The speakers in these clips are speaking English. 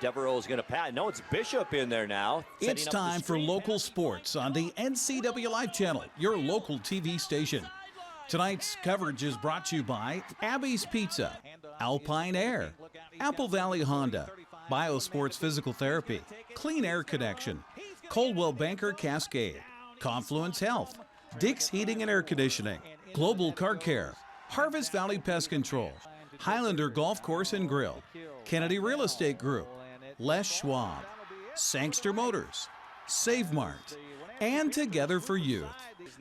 Devereaux is going to pass. No, it's Bishop in there now. It's time for local sports on the NCWLIFE Channel, your local TV station. Tonight's coverage is brought to you by Abby's Pizza, Alpine Air, Apple Valley Honda, Biosports Physical Therapy, Clean Air Connection, Coldwell Banker Cascade, Confluence Health, Dick's Heating and Air Conditioning, Global Car Care, Harvest Valley Pest Control, Highlander Golf Course and Grill, Kennedy Real Estate Group, Les Schwab, Sangster Motors, Save Mart, and Together for Youth.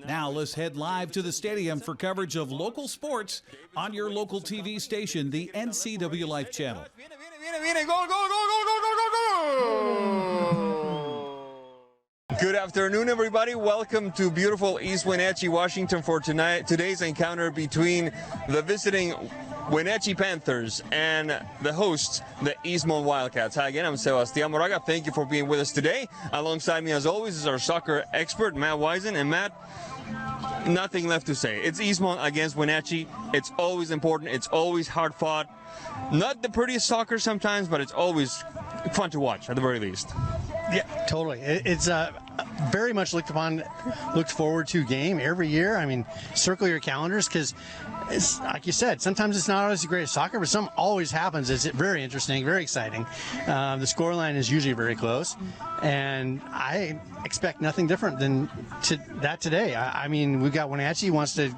Now let's head live to the stadium for coverage of local sports on your local TV station, the NCWLIFE Channel. Good afternoon, everybody. Welcome to beautiful East Wenatchee, Washington for today's encounter between the visiting Wenatchee Panthers and the hosts, the Eastmont Wildcats. Hi again, I'm Sebastian Moraga. Thank you for being with us today. Alongside me, as always, is our soccer expert, Matt Wisen. And Matt, nothing left to say. It's Eastmont against Wenatchee. It's always important. It's always hard fought. Not the prettiest soccer sometimes, but it's always fun to watch, at the very least. Yeah, totally. It's very much looked forward to game every year. I mean, circle your calendars because, it's like you said, sometimes it's not always the greatest soccer, but something always happens. It's very interesting, very exciting. The scoreline is usually very close, and I expect nothing different than that today. I mean, we've got Wenatchee wants to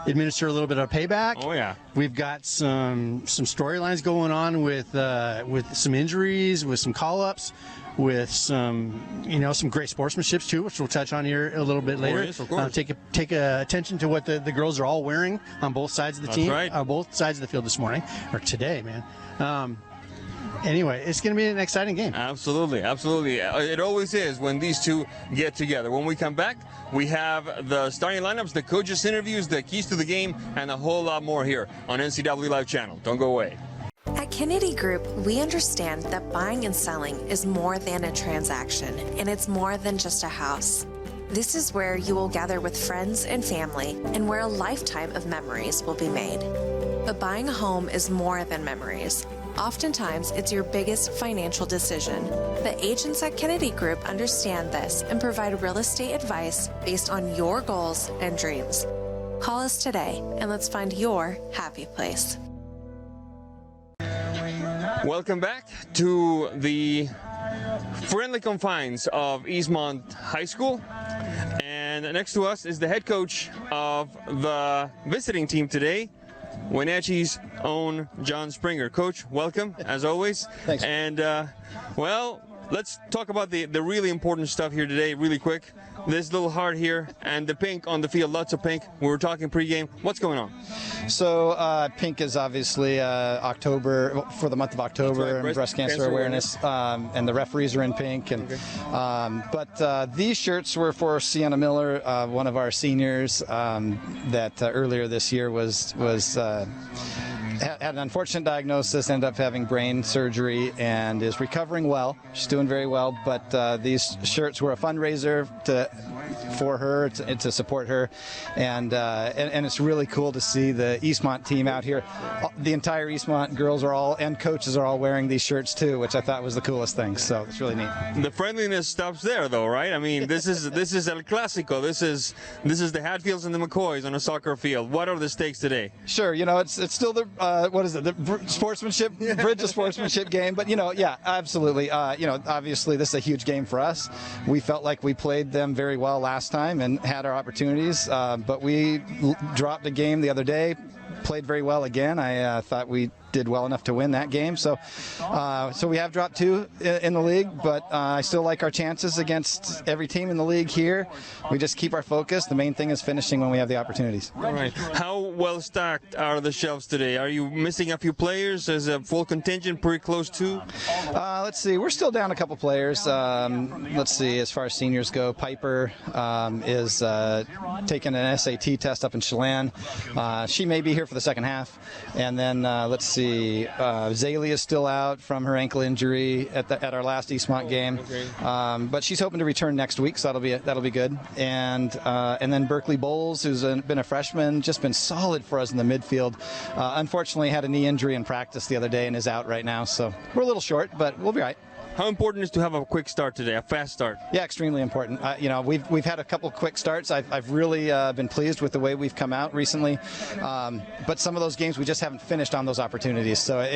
administer a little bit of payback. Oh yeah. We've got some storylines going on with some injuries, with some call-ups, with some great sportsmanships too, which we'll touch on here a little bit later. Of course. Take attention to what the girls are all wearing on both sides of the team, right. On both sides of the field this morning, or today, man. Anyway, it's going to be an exciting game. Absolutely, absolutely. It always is when these two get together. When we come back, we have the starting lineups, the coaches' interviews, the keys to the game, and a whole lot more here on NCWLIFE Channel. Don't go away. At Kennedy Group, we understand that buying and selling is more than a transaction, and it's more than just a house. This is where you will gather with friends and family, and where a lifetime of memories will be made. But buying a home is more than memories. Oftentimes, it's your biggest financial decision. The agents at Kennedy Group understand this and provide real estate advice based on your goals and dreams. Call us today, and let's find your happy place. Welcome back to the friendly confines of Eastmont High School. And next to us is the head coach of the visiting team today, Wenatchee's own John Springer. Coach, welcome, as always. Thanks. And, well, let's talk about the really important stuff here today really quick. This little heart here and the pink on the field, lots of pink. We were talking pregame. What's going on? So pink is obviously October, for the month of October, right. breast cancer awareness, and the referees are in pink. And but these shirts were for Sienna Miller, one of our seniors that earlier this year had an unfortunate diagnosis, ended up having brain surgery, and is recovering well. She's doing very well, but these shirts were a fundraiser for her, to support her, and it's really cool to see the Eastmont team out here. The entire Eastmont girls and coaches are all wearing these shirts too, which I thought was the coolest thing, so it's really neat. The friendliness stops there though, right? I mean, this is El Clásico. This is the Hatfields and the McCoys on a soccer field. What are the stakes today? Sure, it's still the the sportsmanship, bridge of sportsmanship game, but yeah, absolutely. Obviously this is a huge game for us. We felt like we played them very well last time and had our opportunities, but we dropped a game the other day, played very well again. I thought we did well enough to win that game, so we have dropped 2 in the league, but I still like our chances against every team in the league here. We just keep our focus. The main thing is finishing when we have the opportunities. All right. How well stacked are the shelves today? Are you missing a few players? Is a full contingent pretty close to? Let's see. We're still down a couple players. Let's see. As far as seniors go, Piper is taking an SAT test up in Chelan. She may be here for the second half, and then let's see. Zaylee is still out from her ankle injury at our last Eastmont game, but she's hoping to return next week, so that'll be good. And then Berkeley Bowles, who's been a freshman, just been solid for us in the midfield. Unfortunately, had a knee injury in practice the other day and is out right now, so we're a little short, but we'll be right. How important is to have a quick start today, a fast start? Yeah, extremely important. We've had a couple quick starts. I've really been pleased with the way we've come out recently, but some of those games we just haven't finished on those opportunities. So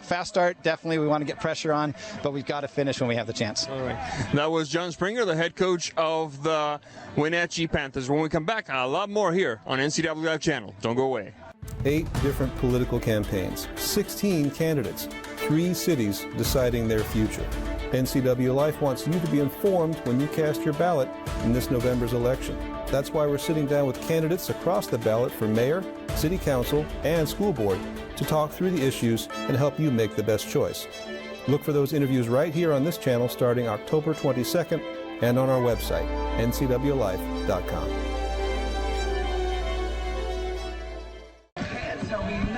fast start, definitely. We want to get pressure on, but we've got to finish when we have the chance. All right. That was John Springer, the head coach of the Wenatchee Panthers. When we come back, a lot more here on NCWLIFE Channel. Don't go away. 8 different political campaigns, 16 candidates, 3 cities deciding their future. NCWLIFE wants you to be informed when you cast your ballot in this November's election. That's why we're sitting down with candidates across the ballot for mayor, city council, and school board to talk through the issues and help you make the best choice. Look for those interviews right here on this channel starting October 22nd and on our website, ncwlife.com.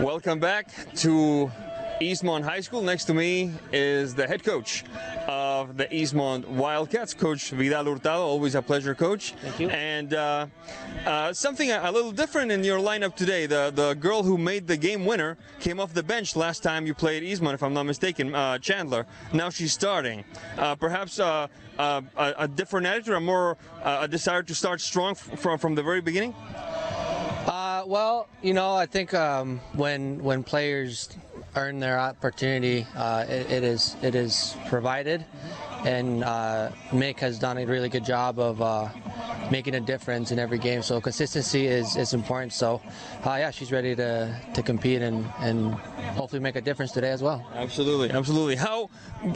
Welcome back to Eastmont High School. Next to me is the head coach of the Eastmont Wildcats, Coach Vidal Hurtado. Always a pleasure, Coach. Thank you. And something a little different in your lineup today. The girl who made the game winner came off the bench last time you played Eastmont, if I'm not mistaken, Chandler. Now she's starting. Perhaps a different attitude, a desire to start strong from the very beginning? Well, I think when players earn their opportunity, it is provided, and Mick has done a really good job of making a difference in every game. So consistency is important. So she's ready to compete and hopefully make a difference today as well. Absolutely. How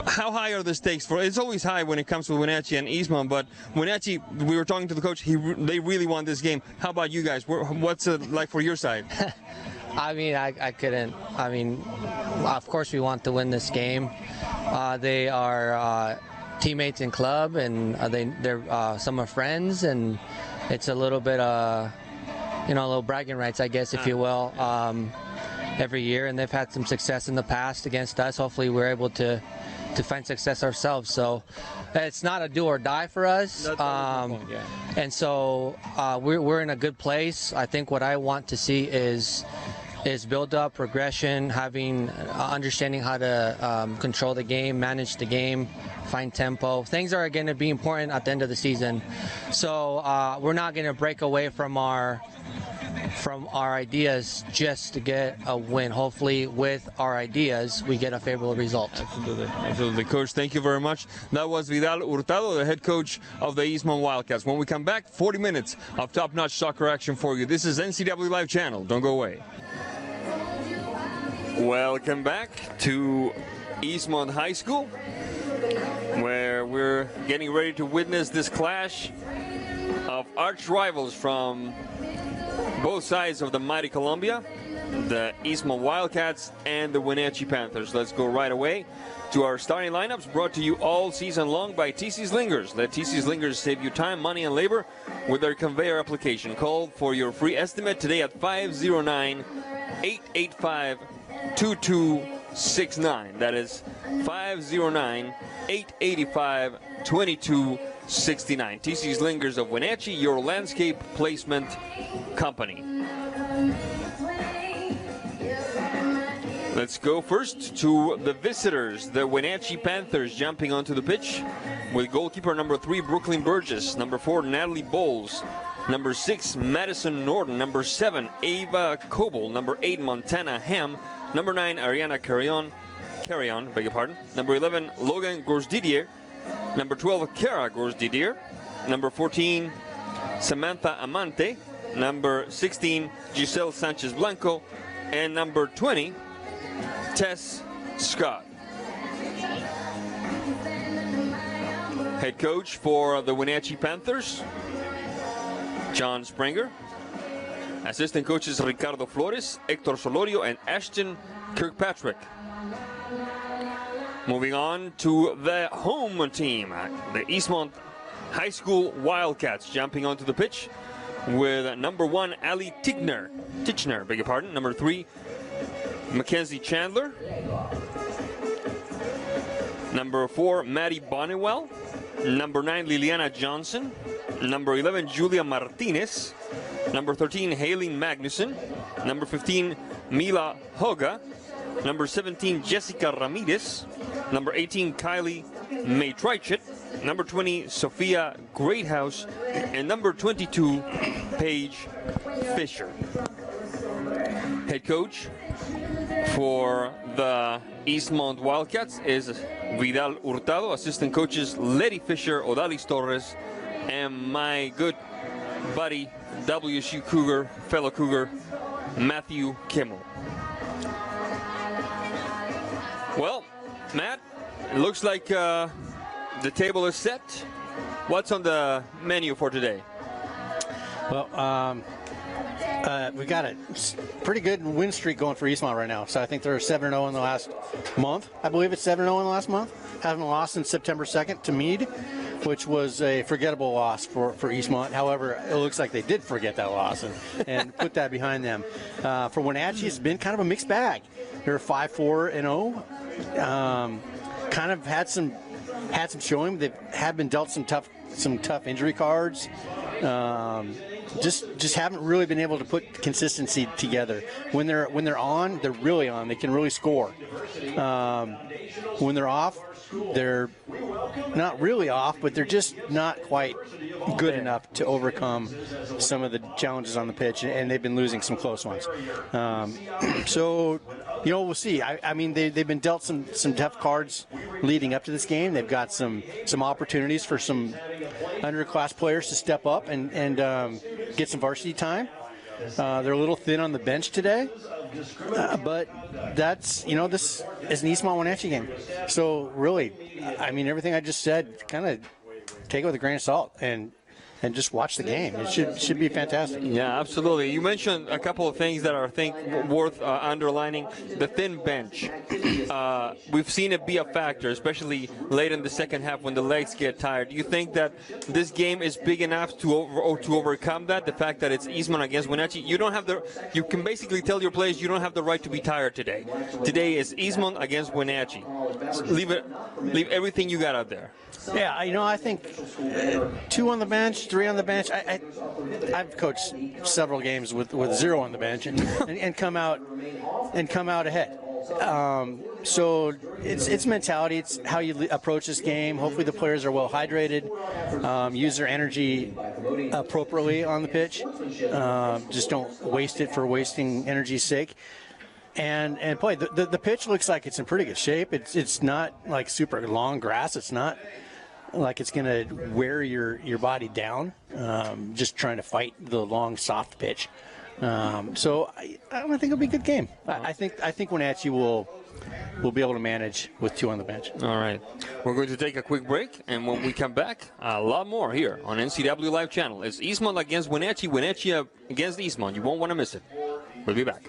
high are the stakes for? It's always high when it comes to Wenatchee and Eastmont, but Wenatchee, we were talking to the coach. They really want this game. How about you guys? What's it like for your side? I couldn't. Of course we want to win this game. They are teammates in club, and they're some are friends, and it's a little bit a little bragging rights, I guess, if you will, every year, and they've had some success in the past against us. Hopefully we're able to find success ourselves. So it's not a do or die for us. And so we're in a good place. I think what I want to see is build up progression, having understanding how to control the game, manage the game, find tempo. Things are going to be important at the end of the season. So we're not going to break away from our ideas just to get a win. Hopefully with our ideas we get a favorable result. Absolutely. Coach, thank you very much. That was Vidal Hurtado, the head coach of the Eastmont Wildcats. When we come back, 40 minutes of top-notch soccer action for you. This is NCWLIFE Channel. Don't go away. Welcome back to Eastmont High School, where we're getting ready to witness this clash of arch rivals from both sides of the mighty Columbia, the Eastmont Wildcats and the Wenatchee Panthers. Let's go right away to our starting lineups, brought to you all season long by TC Slingers. Let TC Slingers save you time, money, and labor with their conveyor application. Call for your free estimate today at 509-885-2269. That is 509-885-2269. TC Slingers of Wenatchee, your landscape placement company. Let's go first to the visitors, the Wenatchee Panthers, jumping onto the pitch with goalkeeper number 3, Brooklyn Burgess, number 4, Natalie Bowles, number 6, Madison Norton, number 7, Ava Coble, number 8, Montana Ham, number 9, Ariana Carrion, beg your pardon, number 11, Logan Gorsdidier, number 12, Kara Gorsdidier, number 14, Samantha Amante, number 16, Giselle Sanchez Blanco, and number 20, Tess Scott. Head coach for the Wenatchee Panthers, John Springer. Assistant coaches Ricardo Flores, Hector Solorio, and Ashton Kirkpatrick. Moving on to the home team, the Eastmont High School Wildcats, jumping onto the pitch with number 1, Ali Tichner, beg your pardon, number 3, Mackenzie Chandler. Number 4, Maddie Bonnewell. Number 9, Liliana Johnson. Number 11, Julia Martinez. Number 13, Haley Magnuson. Number 15, Mila Hoga. Number 17, Jessica Ramirez. Number 18, Kylie Maytrichit. Number 20, Sophia Greathouse. And number 22, Paige Fisher. Head coach for the Eastmont Wildcats is Vidal Hurtado. Assistant coaches Letty Fisher, Odalis Torres, and my good buddy, WSU Cougar, fellow Cougar, Matthew Kimmel. Well, Matt, it looks like the table is set. What's on the menu for today? Well, we got a pretty good win streak going for Eastmont right now. So I think they're 7-0 in the last month. I believe it's 7-0 in the last month. Haven't lost since September 2nd to Meade, which was a forgettable loss for Eastmont. However, it looks like they did forget that loss and put that behind them. For Wenatchee, it's been kind of a mixed bag. They're 5-4-0. Kind of had some showing. They have been dealt some tough injury cards. Just haven't really been able to put consistency together. When they're on, they're really on. They can really score. When they're off, they're not really off, but they're just not quite good enough to overcome some of the challenges on the pitch, and they've been losing some close ones. So, we'll see. I mean, they've been dealt some tough cards leading up to this game. They've got some opportunities for some underclass players to step up and get some varsity time. They're a little thin on the bench today, but that's, this is an Eastmont Wenatchee game. So really, I mean, everything I just said, kind of take it with a grain of salt and just watch the game. It should be fantastic. Yeah, absolutely. You mentioned a couple of things that are, I think, worth underlining. The thin bench. We've seen it be a factor, especially late in the second half when the legs get tired. Do you think that this game is big enough to overcome that? The fact that it's Eastmont against Wenatchee. You can basically tell your players you don't have the right to be tired today. Today is Eastmont against Wenatchee. Leave everything you got out there. Yeah, I think 2 on the bench, 3 on the bench. I've coached several games with 0 on the bench and come out ahead. So it's mentality. It's how you approach this game. Hopefully the players are well hydrated, use their energy appropriately on the pitch. Just don't waste it for wasting energy's sake. And play. The pitch looks like it's in pretty good shape. It's not like super long grass. It's not like it's going to wear your body down, just trying to fight the long, soft pitch. So I think it'll be a good game. I think Wenatchee will be able to manage with 2 on the bench. All right. We're going to take a quick break, and when we come back, a lot more here on NCWLIFE Channel. It's Eastmont against Wenatchee, Wenatchee against Eastmont. You won't want to miss it. We'll be back.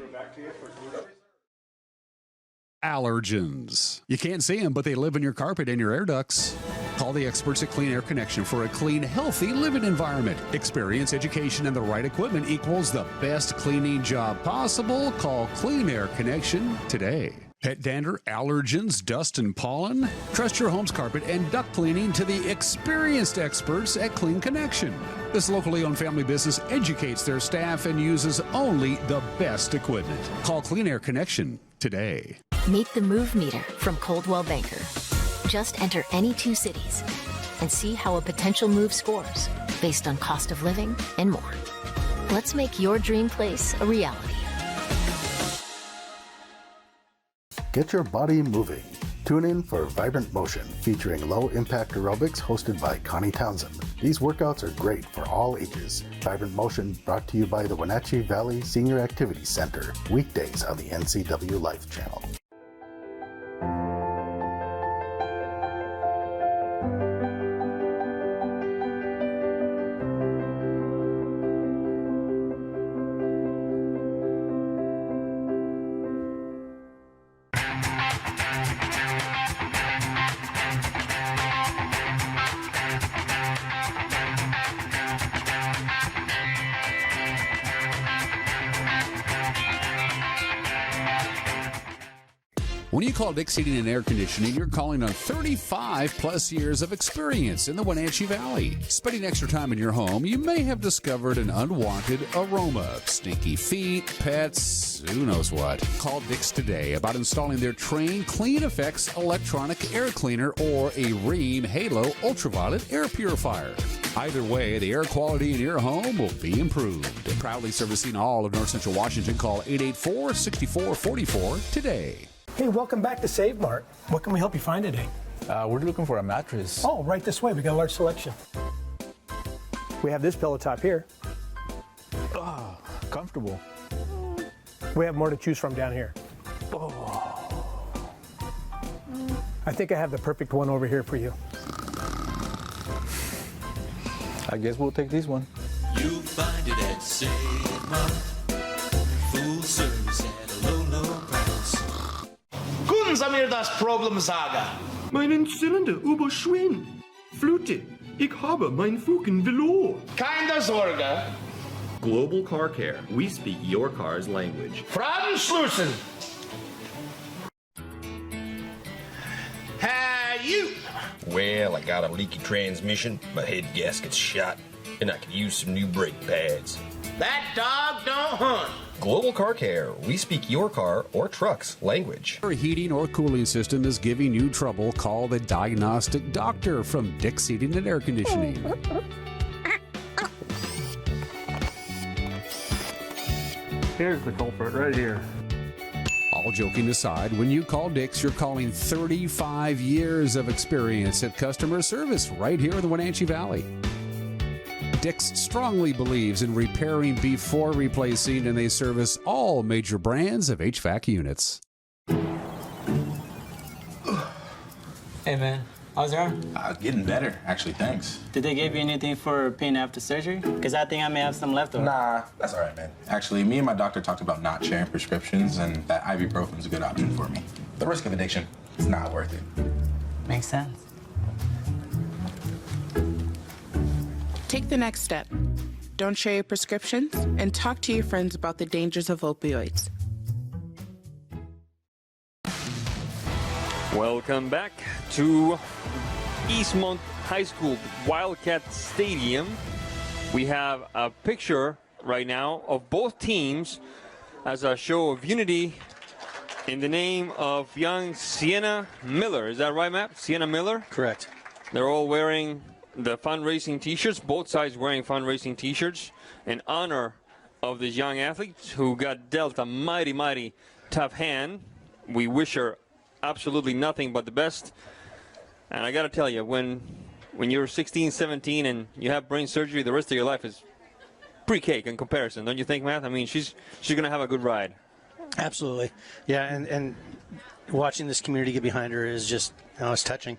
Allergens. You can't see them, but they live in your carpet and your air ducts. Call the experts at Clean Air Connection for a clean, healthy living environment. Experience, education, and the right equipment equals the best cleaning job possible. Call Clean Air Connection today. Pet dander, allergens, dust, and pollen? Trust your home's carpet and duct cleaning to the experienced experts at Clean Connection. This locally owned family business educates their staff and uses only the best equipment. Call Clean Air Connection today. Meet the Move Meter from Coldwell Banker. Just enter any 2 cities and see how a potential move scores based on cost of living and more. Let's make your dream place a reality. Get your body moving. Tune in for Vibrant Motion, featuring low-impact aerobics hosted by Connie Townsend. These workouts are great for all ages. Vibrant Motion brought to you by the Wenatchee Valley Senior Activity Center, weekdays on the NCWLIFE Channel. When you call Dick's Heating and Air Conditioning, you're calling on 35 plus years of experience in the Wenatchee Valley. Spending extra time in your home, you may have discovered an unwanted aroma. Stinky feet, pets, who knows what. Call Dick's today about installing their Train Clean Effects electronic air cleaner or a Rheem Halo ultraviolet air purifier. Either way, the air quality in your home will be improved. Proudly servicing all of North Central Washington, call 884-6444 today. Hey, welcome back to Save Mart. What can we help you find today? We're looking for a mattress. Oh, right this way. We got a large selection. We have this pillow top here. Oh, comfortable. We have more to choose from down here. Oh. I think I have the perfect one over here for you. I guess we'll take this one. You'll find it at Save Mart. Full service at a low, low price. Können Sie mir das Problem sagen? Meinen Zylinder überschwimmt. Flute, ich habe mein Fugen verloren. Keine Sorge. Global Car Care. We speak your car's language. Fragen schließen. Hey, you. Well, I got a leaky transmission, my head gasket's shot, and I could use some new brake pads. That dog don't hunt. Global Car Care. We speak your car or truck's language. Your heating or cooling system is giving you trouble, call the diagnostic doctor from Dick's Heating and Air Conditioning. Here's the culprit right here. All joking aside, when you call Dick's, you're calling 35 years of experience at customer service right here in the Wenatchee Valley. Dick's strongly believes in repairing before replacing, and they service all major brands of HVAC units. Hey man, how's your arm? Getting better, actually, thanks. Did they give you anything for pain after surgery? Because I think I may have some left over. Nah, that's all right, man. Actually, me and my doctor talked about not sharing prescriptions, and that ibuprofen's a good option for me. The risk of addiction, it's not worth it. Makes sense. Take the next step. Don't share your prescriptions and talk to your friends about the dangers of opioids. Welcome back to Eastmont High School Wildcat Stadium. We have a picture right now of both teams as a show of unity in the name of young Sienna Miller. Is that right, Matt? Sienna Miller? Correct. They're all wearing the fundraising t-shirts, both sides wearing fundraising t-shirts in honor of this young athlete who got dealt a mighty, mighty tough hand. We wish her absolutely nothing but the best. And I got to tell you, when you're 16, 17 and you have brain surgery, the rest of your life is pre-cake in comparison. Don't you think, Matt? I mean, she's going to have a good ride. Absolutely. Yeah, and watching this community get behind her is just, it's touching.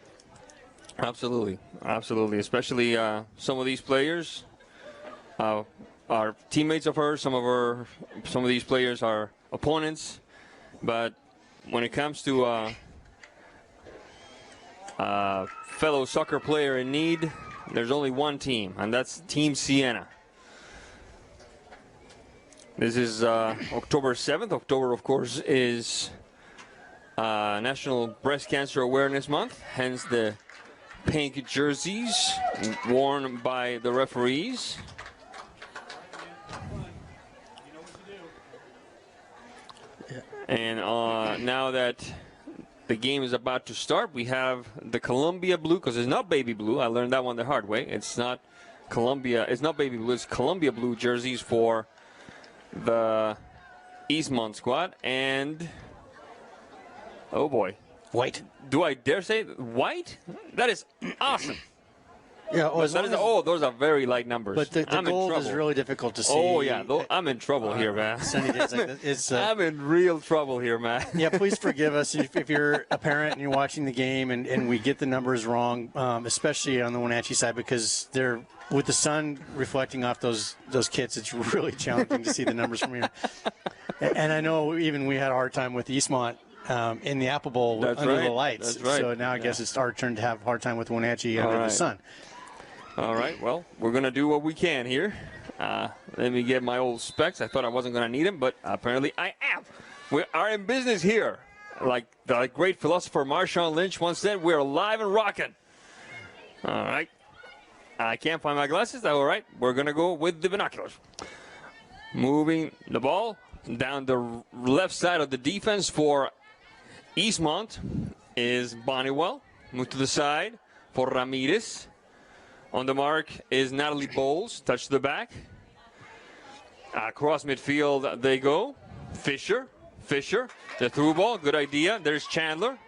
Absolutely, absolutely. Especially some of these players are teammates of hers. Some of these players are opponents. But when it comes to fellow soccer player in need, there's only one team, and that's Team Sienna. This is October 7th. October, of course, is National Breast Cancer Awareness Month, hence the pink jerseys worn by the referees. And now that the game is about to start, we have the Columbia blue, because it's not baby blue. I learned that one the hard way. It's not Columbia. It's not baby blue. It's Columbia blue jerseys for the Eastmont squad. And oh boy, white. Do I dare say white? That is awesome. Yeah, those are very light numbers. But the gold is really difficult to see. Oh, yeah. I'm in trouble here, man. Sunny days like this. I'm in real trouble here, man. Yeah, please forgive us if you're a parent and you're watching the game and we get the numbers wrong, especially on the Wenatchee side, because they're with the sun reflecting off those kits. It's really challenging to see the numbers from here. And I know even we had a hard time with Eastmont in the Apple Bowl under the lights. That's right. So now I guess it's our turn to have a hard time with Wenatchee under the sun. All right, well, we're going to do what we can here. Let me get my old specs. I thought I wasn't going to need them, but apparently I am. We are in business here like the great philosopher Marshawn Lynch once said, we're alive and rocking. All right. I can't find my glasses. All right. We're going to go with the binoculars. Moving the ball down the left side of the defense for Eastmont is Bonniwell. Move to the side for Ramirez. On the mark is Natalie Bowles. Touch to the back. Across midfield they go. Fisher. The through ball. Good idea. There's Chandler.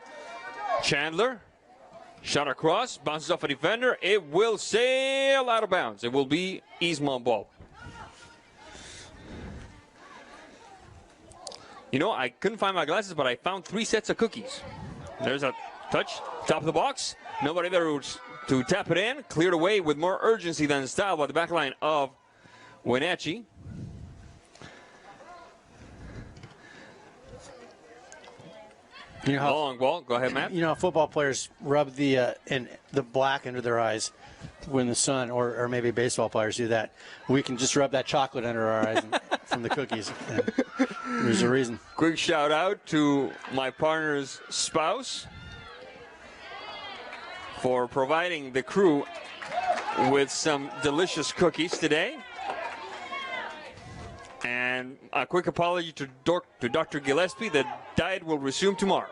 Shot across. Bounces off a defender. It will sail out of bounds. It will be Eastmont ball. You know, I couldn't find my glasses, but I found 3 sets of cookies. There's a touch. Top of the box. Nobody there to tap it in. Cleared away with more urgency than style by the back line of Wenatchee. You know how, long ball. Go ahead, Matt. You know, football players rub the black under their eyes when the sun, or maybe baseball players do that. We can just rub that chocolate under our eyes from the cookies. And there's a reason. Quick shout out to my partner's spouse for providing the crew with some delicious cookies today. And a quick apology to Dr. Gillespie. The diet will resume tomorrow.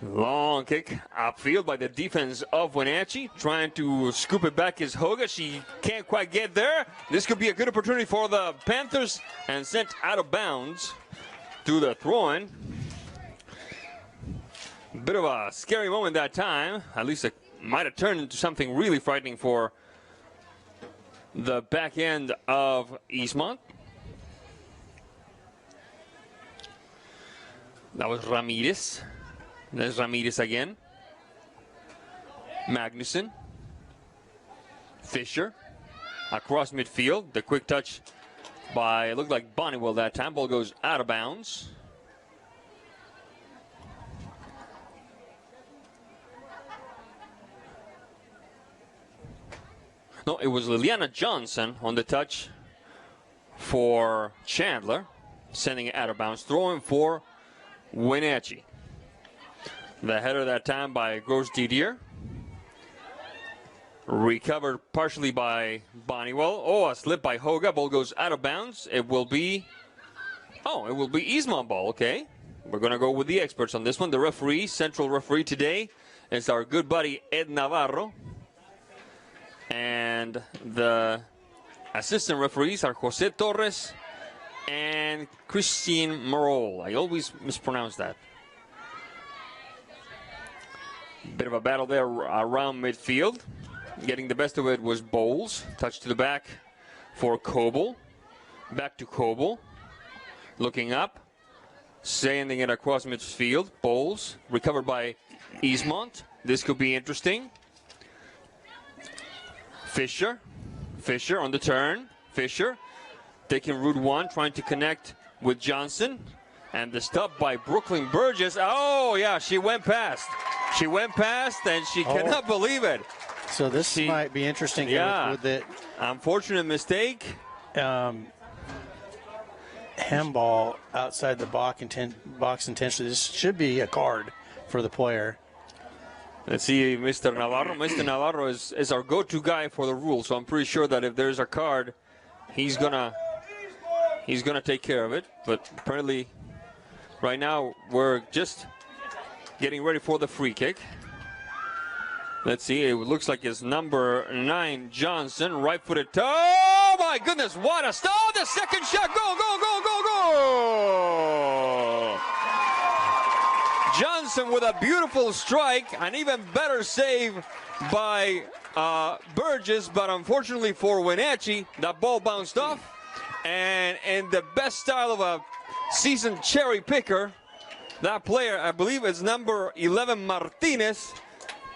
Long kick upfield by the defense of Wenatchee. Trying to scoop it back is Hoga. She can't quite get there. This could be a good opportunity for the Panthers, and sent out of bounds through the throw-in. Bit of a scary moment that time. At least it might have turned into something really frightening for the back end of Eastmont. That was Ramirez. There's Ramirez again. Magnuson. Fisher. Across midfield. The quick touch by, it looked like Bonniwell that time. Ball goes out of bounds. No, it was Liliana Johnson on the touch for Chandler, sending it out of bounds, throwing for Wenatchee. The header that time by Gross Didier. Recovered partially by Bonniwell. Oh, a slip by Hoga. Ball goes out of bounds. It will be Eastmont ball. Okay. We're going to go with the experts on this one. The referee, central referee today, is our good buddy Ed Navarro. And the assistant referees are Jose Torres and Christine Merol. I always mispronounce that. Bit of a battle there around midfield. Getting the best of it was Bowles. Touch to the back for Coble. Back to Coble. Looking up. Sending it across midfield. Bowles. Recovered by Eastmont. This could be interesting. Fisher on the turn. Fisher taking Route 1, trying to connect with Johnson. And the stop by Brooklyn Burgess. Oh, yeah, she went past. And she cannot believe it. So this might be interesting. Yeah, with the unfortunate mistake. Handball outside the box intentionally. This should be a card for the player. Let's see, Mr. Navarro. Mr. Navarro is our go-to guy for the rules, so I'm pretty sure that if there's a card, he's gonna take care of it. But apparently, right now we're just getting ready for the free kick. Let's see. It looks like it's number 9, Johnson, right-footed. Oh my goodness! What a stop! The second shot. Go! Johnson with a beautiful strike, an even better save by Burgess, but unfortunately for Wenatchee, that ball bounced off, and in the best style of a seasoned cherry picker, that player, I believe it's number 11, Martinez,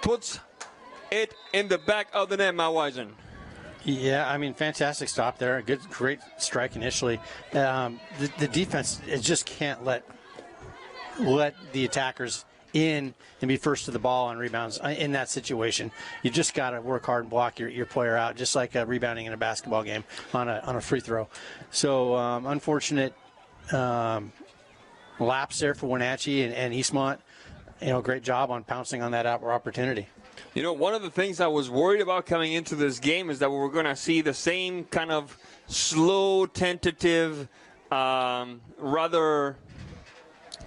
puts it in the back of the net, Matt Wisen. Yeah, I mean, fantastic stop there. Great strike initially. The defense just can't let the attackers in and be first to the ball on rebounds in that situation. You just got to work hard and block your player out, just like rebounding in a basketball game on a free throw. So unfortunate lapse there for Wenatchee and Eastmont. Great job on pouncing on that opportunity. One of the things I was worried about coming into this game is that we were going to see the same kind of slow, tentative, rather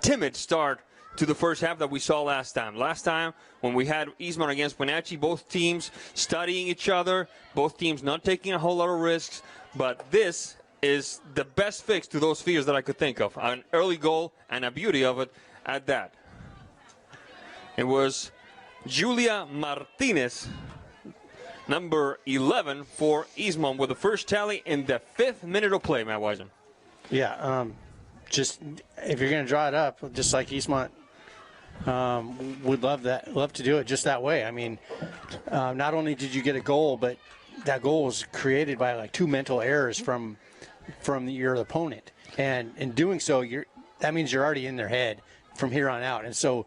timid start to the first half that we saw last time. Last time, when we had Eastmont against Wenatchee, both teams studying each other, both teams not taking a whole lot of risks, but this is the best fix to those fears that I could think of. An early goal and a beauty of it at that. It was Julia Martinez, number 11 for Eastmont, with the first tally in the 5th minute of play, Matt Wisen. Yeah, just if you're going to draw it up, just like Eastmont would love to do it just that way. I mean, not only did you get a goal, but that goal was created by like 2 mental errors from your opponent, and in doing so, that means you're already in their head from here on out, and so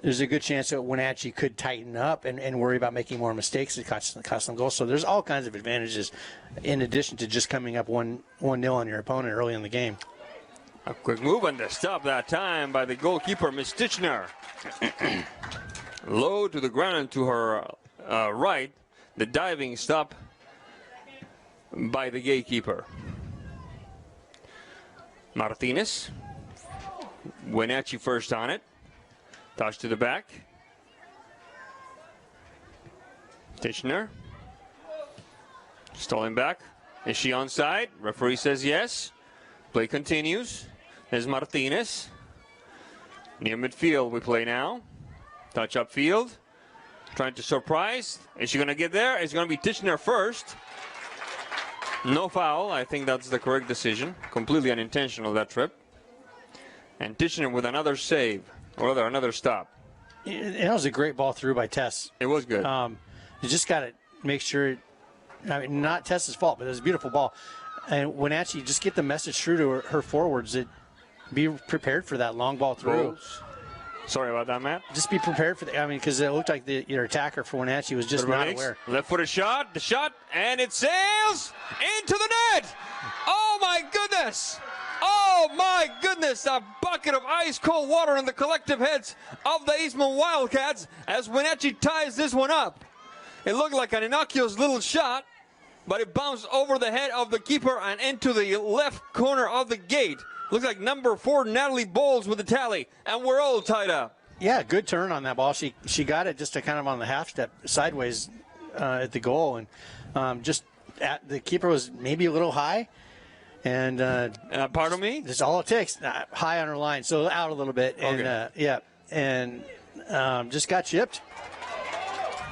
there's a good chance that Wenatchee could tighten up and worry about making more mistakes that cost them goals. So there's all kinds of advantages in addition to just coming up 1-0 on your opponent early in the game. A quick move and the stop that time by the goalkeeper, Miss Titchener. Low to the ground and to her right. The diving stop by the gatekeeper. Martinez. Wenatchee first on it. Touch to the back. Titchener. Stolen back. Is she onside? Referee says yes. Play continues. There's Martinez. Near midfield we play now. Touch upfield. Trying to surprise. Is she going to get there? It's going to be Titchener first. No foul. I think that's the correct decision. Completely unintentional, that trip. And Titchener with another save. Or rather, another stop. It was a great ball through by Tess. It was good. You just got to make sure, not Tess's fault, but it was a beautiful ball. And Wenatchee, just get the message through to her forwards that be prepared for that long ball through. Sorry about that, Matt. Just be prepared for that. Because it looked like your attacker for Wenatchee was just not aware. Left-footed shot, the shot, and it sails into the net. Oh, my goodness. Oh, my goodness. A bucket of ice-cold water on the collective heads of the Eastmont Wildcats as Wenatchee ties this one up. It looked like an innocuous little shot, but it bounced over the head of the keeper and into the left corner of the gate. Looks like number 4, Natalie Bowles, with the tally, and we're all tied up. Yeah, good turn on that ball. She got it just kind of on the half step sideways at the goal, and the keeper was maybe a little high, and pardon me. That's all it takes. High on her line, so out a little bit, and just got chipped.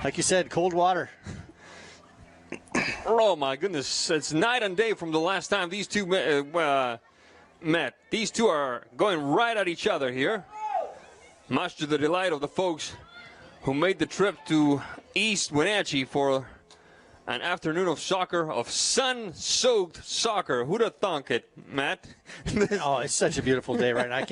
Like you said, cold water. Oh my goodness! It's night and day from the last time these two met. These two are going right at each other here. Much to the delight of the folks who made the trip to East Wenatchee for an afternoon of soccer, of sun-soaked soccer. Who'd have thunk it, Matt? Oh, it's such a beautiful day right now. I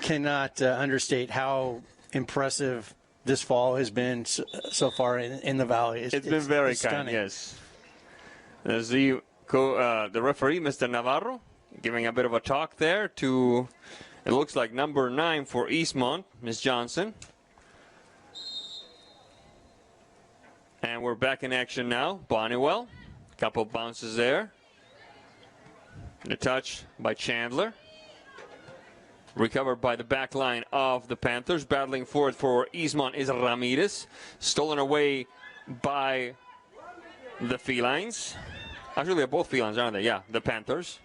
cannot understate how impressive this fall has been so far in the valley. It's been very kind, stunning. Yes. There's the referee, Mr. Navarro, giving a bit of a talk there to, it looks like number 9 for Eastmont, Miss Johnson. And we're back in action now. Bonnewell, couple bounces there. The touch by Chandler. Recovered by the back line of the Panthers. Battling for it for Eastmont is Ramirez. Stolen away by the Felines. Actually, they're both Felines, aren't they? Yeah, the Panthers.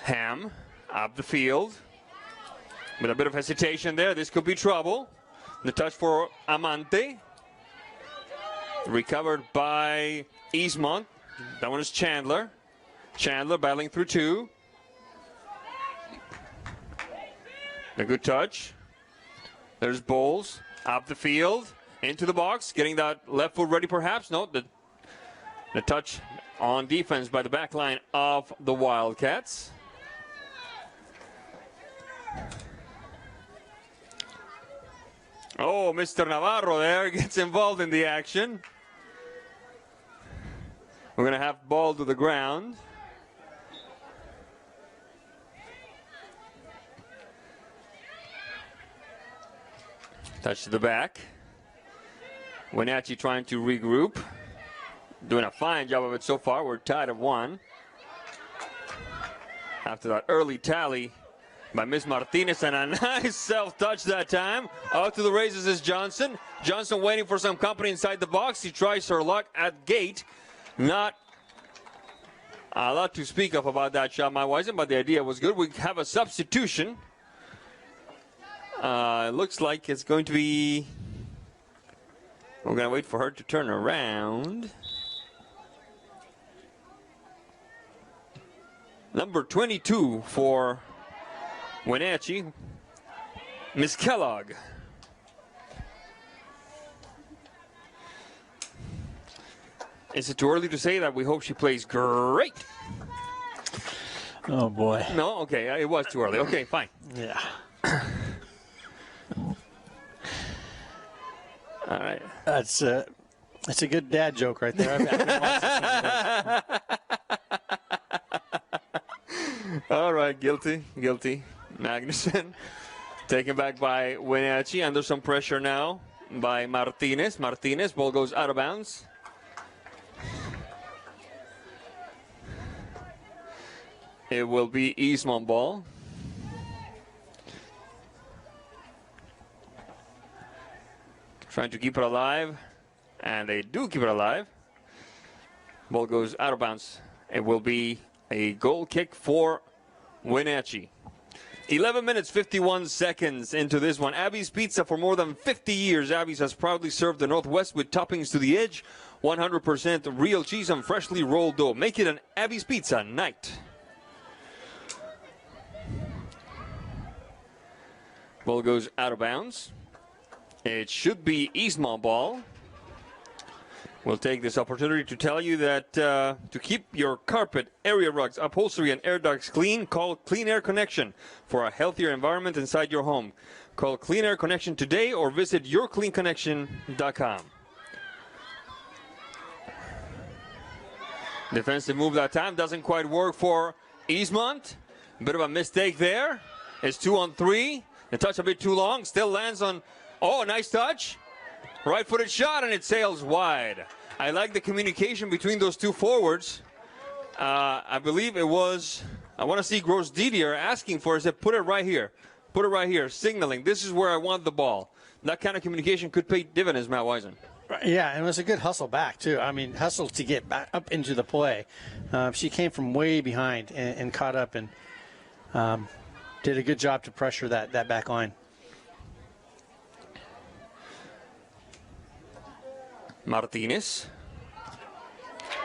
Ham up the field. With a bit of hesitation there. This could be trouble. The touch for Amante. Recovered by Eastmont. That one is Chandler. Chandler battling through 2. A good touch. There's Bowles up the field, into the box, getting that left foot ready perhaps. No, the touch on defense by the back line of the Wildcats. Oh, Mr. Navarro there gets involved in the action. We're going to have ball to the ground. Touch to the back. Wenatchee trying to regroup. Doing a fine job of it so far. We're tied at 1. After that early tally by Miss Martinez, and a nice self-touch that time. Out to the races is Johnson. Johnson waiting for some company inside the box. He tries her luck at gate. Not a lot to speak of about that shot, my Wisen, but the idea was good. We have a substitution. It looks like it's going to be... We're going to wait for her to turn around. Number 22 for Wenatchee, Miss Kellogg. Is it too early to say that we hope she plays great? Oh, boy. No? Okay, it was too early. Okay, fine. Yeah. All right. That's a good dad joke right there. I've been watching All right, guilty. Magnuson taken back by Wenatchee. Under some pressure now by Martinez. Ball goes out of bounds. It will be Eastmont ball. Trying to keep it alive, and they do keep it alive. Ball goes out of bounds. It will be a goal kick for Wenatchee. 11 minutes, 51 seconds into this one. Abby's Pizza for more than 50 years. Abby's has proudly served the Northwest with toppings to the edge, 100% real cheese and freshly rolled dough. Make it an Abby's Pizza night. Ball goes out of bounds. It should be Eastmont ball. We'll take this opportunity to tell you that to keep your carpet, area rugs, upholstery, and air ducts clean, call Clean Air Connection for a healthier environment inside your home. Call Clean Air Connection today or visit yourcleanconnection.com. Defensive move that time doesn't quite work for Eastmont. Bit of a mistake there. It's 2-on-3. The touch a bit too long. Still lands on. Oh, nice touch. Right-footed shot, and it sails wide. I like the communication between those two forwards. I believe it was, I want to see Gross Didier asking for it. Said, put it right here. Put it right here, signaling. This is where I want the ball. That kind of communication could pay dividends, Matt Wisen. Yeah, and it was a good hustle back, too. I mean, hustle to get back up into the play. She came from way behind and caught up and did a good job to pressure that back line. Martinez.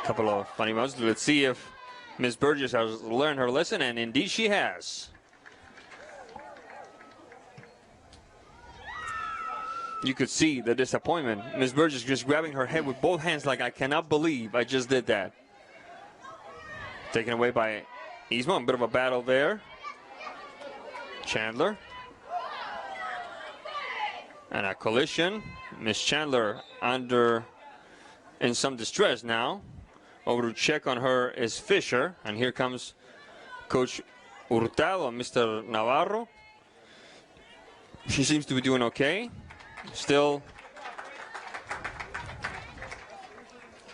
A couple of funny moves. Let's see if Ms. Burgess has learned her lesson, and indeed she has. You could see the disappointment. Ms. Burgess just grabbing her head with both hands like, I cannot believe I just did that. Taken away by Eastmont. A bit of a battle there. Chandler. And a collision. Miss Chandler in some distress now. Over to check on her is Fisher. And here comes Coach Hurtado, Mr. Navarro. She seems to be doing okay. Still,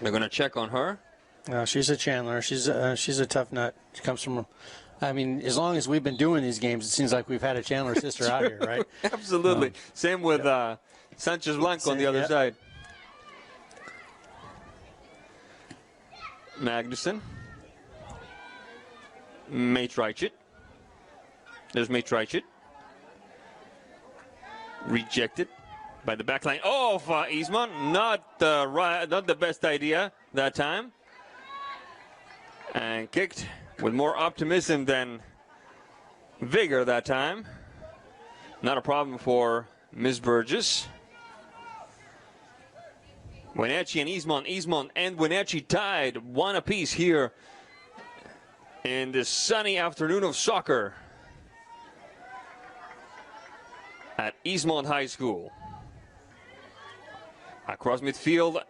they're going to check on her. She's a Chandler. She's a tough nut. She comes from, I mean, as long as we've been doing these games, it seems like we've had a Chandler sister out here, right? Absolutely. Same with Sanchez Blanco on the other side. Magnuson. Maitreichet. There's Maitreichet. Rejected by the back line. Oh, for Eastmont. Not the best idea that time. And kicked with more optimism than vigor that time. Not a problem for Ms. Burgess. Wenatchee and Eastmont and Wenatchee tied 1 apiece here in this sunny afternoon of soccer at Eastmont High School. Across midfield,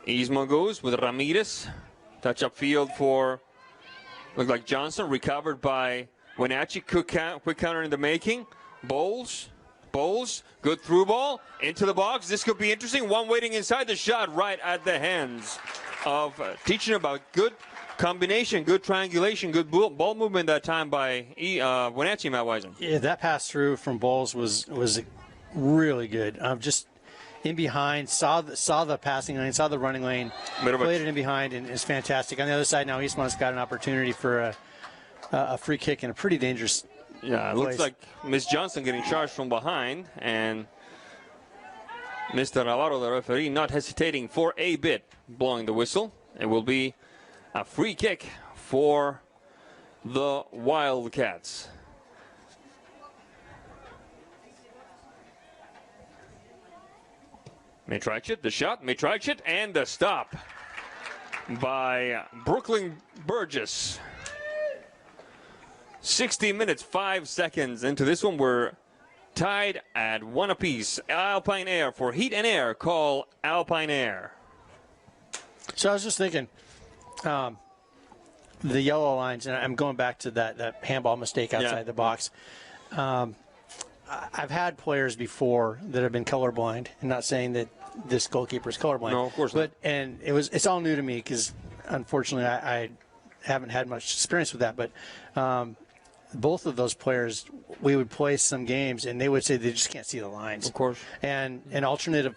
Eastmont goes with Ramirez. Touch up field for, looked like Johnson, recovered by Wenatchee. Quick counter in the making. Bowles Bowles, good through ball, into the box. This could be interesting. One waiting inside the shot right at the hands of teaching about good combination, good triangulation, good ball movement that time by Wenatchee, Matt Wisen. Yeah, that pass through from Bowles was really good. Just in behind, saw the passing lane, saw the running lane, played it in behind, and it's fantastic. On the other side now, Eastmont's got an opportunity for a free kick in a pretty dangerous it looks like Miss Johnson getting charged from behind, and Mr. Navarro, the referee, not hesitating for a bit, blowing the whistle. It will be a free kick for the Wildcats. Matrachit, the shot, Matrachit, and the stop by Brooklyn Burgess. 60 minutes, 5 seconds into this one. We're tied at 1 apiece. Alpine Air for Heat and Air. Call Alpine Air. So I was just thinking, the yellow lines, and I'm going back to that handball mistake outside the box. I've had players before that have been colorblind, and not saying that this goalkeeper is colorblind. No, of course not. And it's all new to me because, unfortunately, I haven't had much experience with that. But both of those players, we would play some games, and they would say they just can't see the lines. Of course. And alternative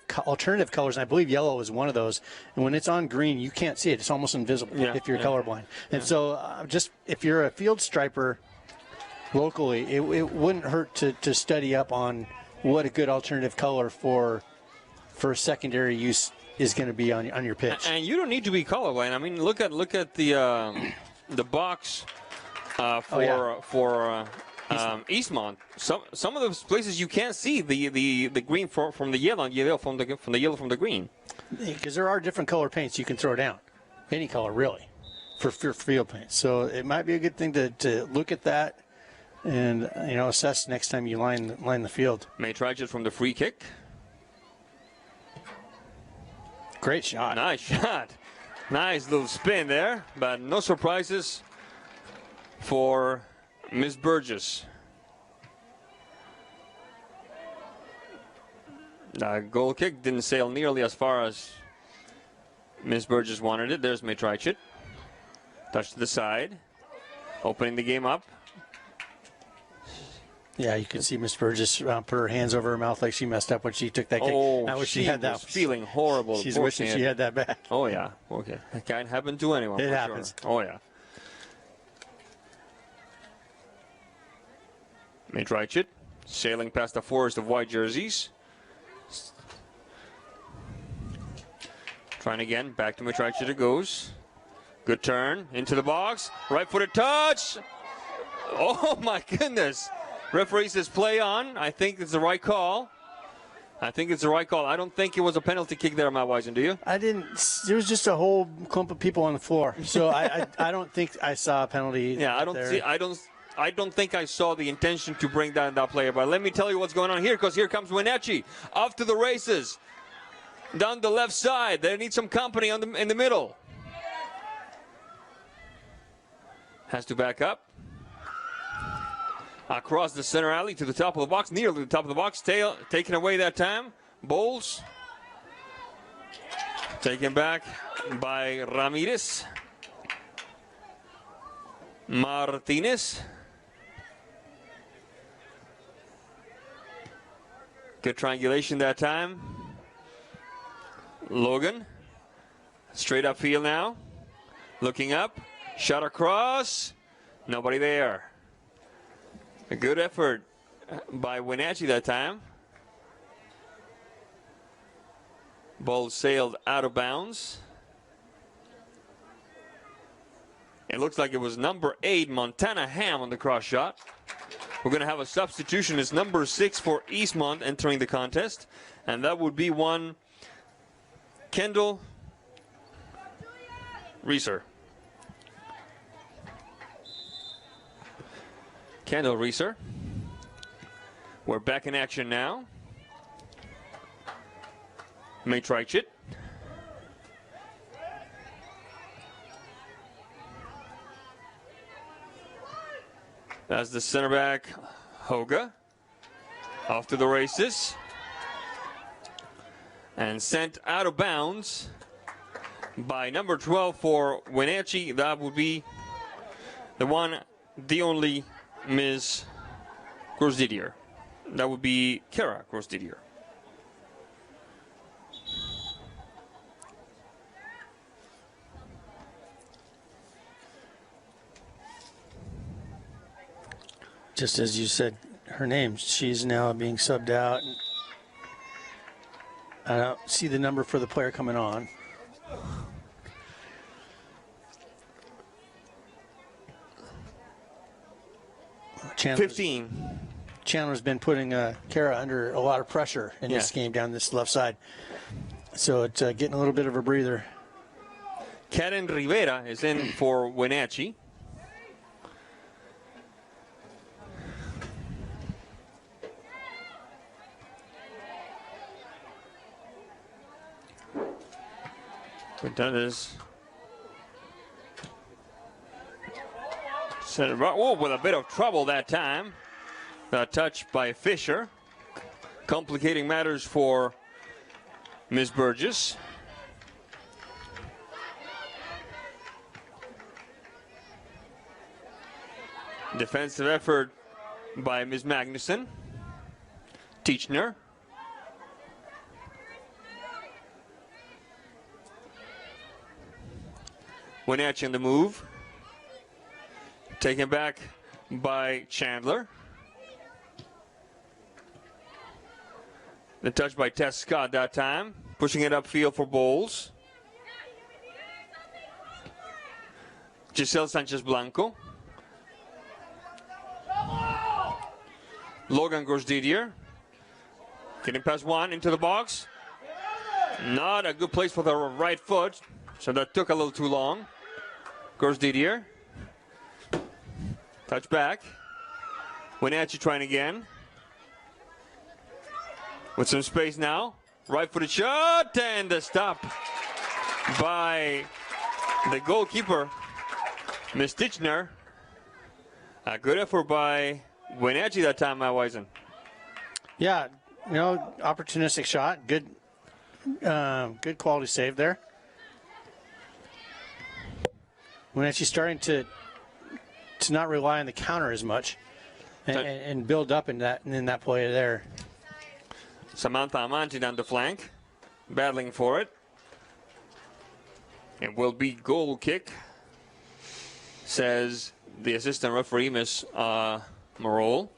colors, and I believe yellow is one of those. And when it's on green, you can't see it. It's almost invisible if you're colorblind. And so just if you're a field striper locally, it wouldn't hurt to study up on what a good alternative color for secondary use is going to be on your pitch. And you don't need to be colorblind. I mean, look at the box for Eastmont. Some of those places you can't see the green from the yellow, from the yellow from the green. Because there are different color paints you can throw down, any color really, for field paint. So it might be a good thing to look at that and assess next time you line the field. May try it from the free kick. Great shot. Nice shot. Nice little spin there, but no surprises for Miss Burgess. The goal kick didn't sail nearly as far as Miss Burgess wanted it. There's Matrachit. Touch to the side. Opening the game up. Yeah, you can see Miss Burgess put her hands over her mouth like she messed up when she took that kick. Oh, she had that. Was feeling horrible. She's wishing she had that back. Oh, yeah. Okay. That can't happen to anyone. It happens. Sure. Oh, yeah. Matrachit sailing past the forest of white jerseys. Trying again. Back to Matrachit it goes. Good turn. Into the box. Right-footed touch. Oh, my goodness. Referee says play on. I think it's the right call. I don't think it was a penalty kick there, Matt Wisen. Do you? I didn't. There was just a whole clump of people on the floor. So I don't think I saw a penalty. Yeah, I don't think I saw the intention to bring down that player. But let me tell you what's going on here, because here comes Wenatchee off to the races. Down the left side. They need some company in the middle. Has to back up. Across the center alley to the top of the box, nearly the top of the box. Taken away that time. Bowles. Taken back by Ramirez. Martinez. Good triangulation that time. Logan. Straight upfield now. Looking up. Shot across. Nobody there. A good effort by Wenatchee that time. Ball sailed out of bounds. It looks like it was number 8, Montana Ham, on the cross shot. We're going to have a substitution. It's number 6 for Eastmont entering the contest. And that would be one Kendall Reeser. Kendall Reeser. We're back in action now. Matrachit. That's the center back, Hoga. Off to the races. And sent out of bounds by number 12 for Wenatchee. That would be the one, the only Ms. Gross-Didier. That would be Kara Gross-Didier. Just as you said her name, she's now being subbed out. I don't see the number for the player coming on. Chandler's, 15. Chandler's been putting Kara under a lot of pressure in this game down this left side. So it's getting a little bit of a breather. Karen Rivera is in for Wenatchee. Quintanas. With a bit of trouble that time. A touch by Fisher. Complicating matters for Ms. Burgess. Defensive effort by Ms. Magnuson. Teachner. Wenatchee on the move. Taken back by Chandler. The touch by Tess Scott that time. Pushing it upfield for Bowles. Giselle Sanchez Blanco. Logan Gross-Didier. Getting past one into the box. Not a good place for the right foot. So that took a little too long. Gross-Didier. Touch back. Wenatchee trying again. With some space now. Right-footed shot and the stop by the goalkeeper, Ms. Tichner. A good effort by Wenatchee that time, Matt Wisen. Yeah, opportunistic shot. Good quality save there. Wenatchee starting to not rely on the counter as much and build up in that play there. Samantha Amante down the flank, battling for it. It will be goal kick, says the assistant referee, Miss Marole.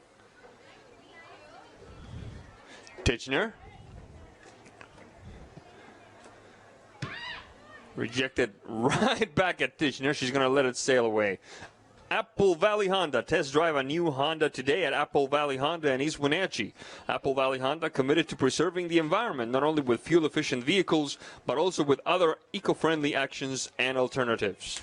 Tichner. Rejected right back at Tichner. She's going to let it sail away. Apple Valley Honda. Test drive a new Honda today at Apple Valley Honda in East Wenatchee. Apple Valley Honda committed to preserving the environment, not only with fuel-efficient vehicles, but also with other eco-friendly actions and alternatives.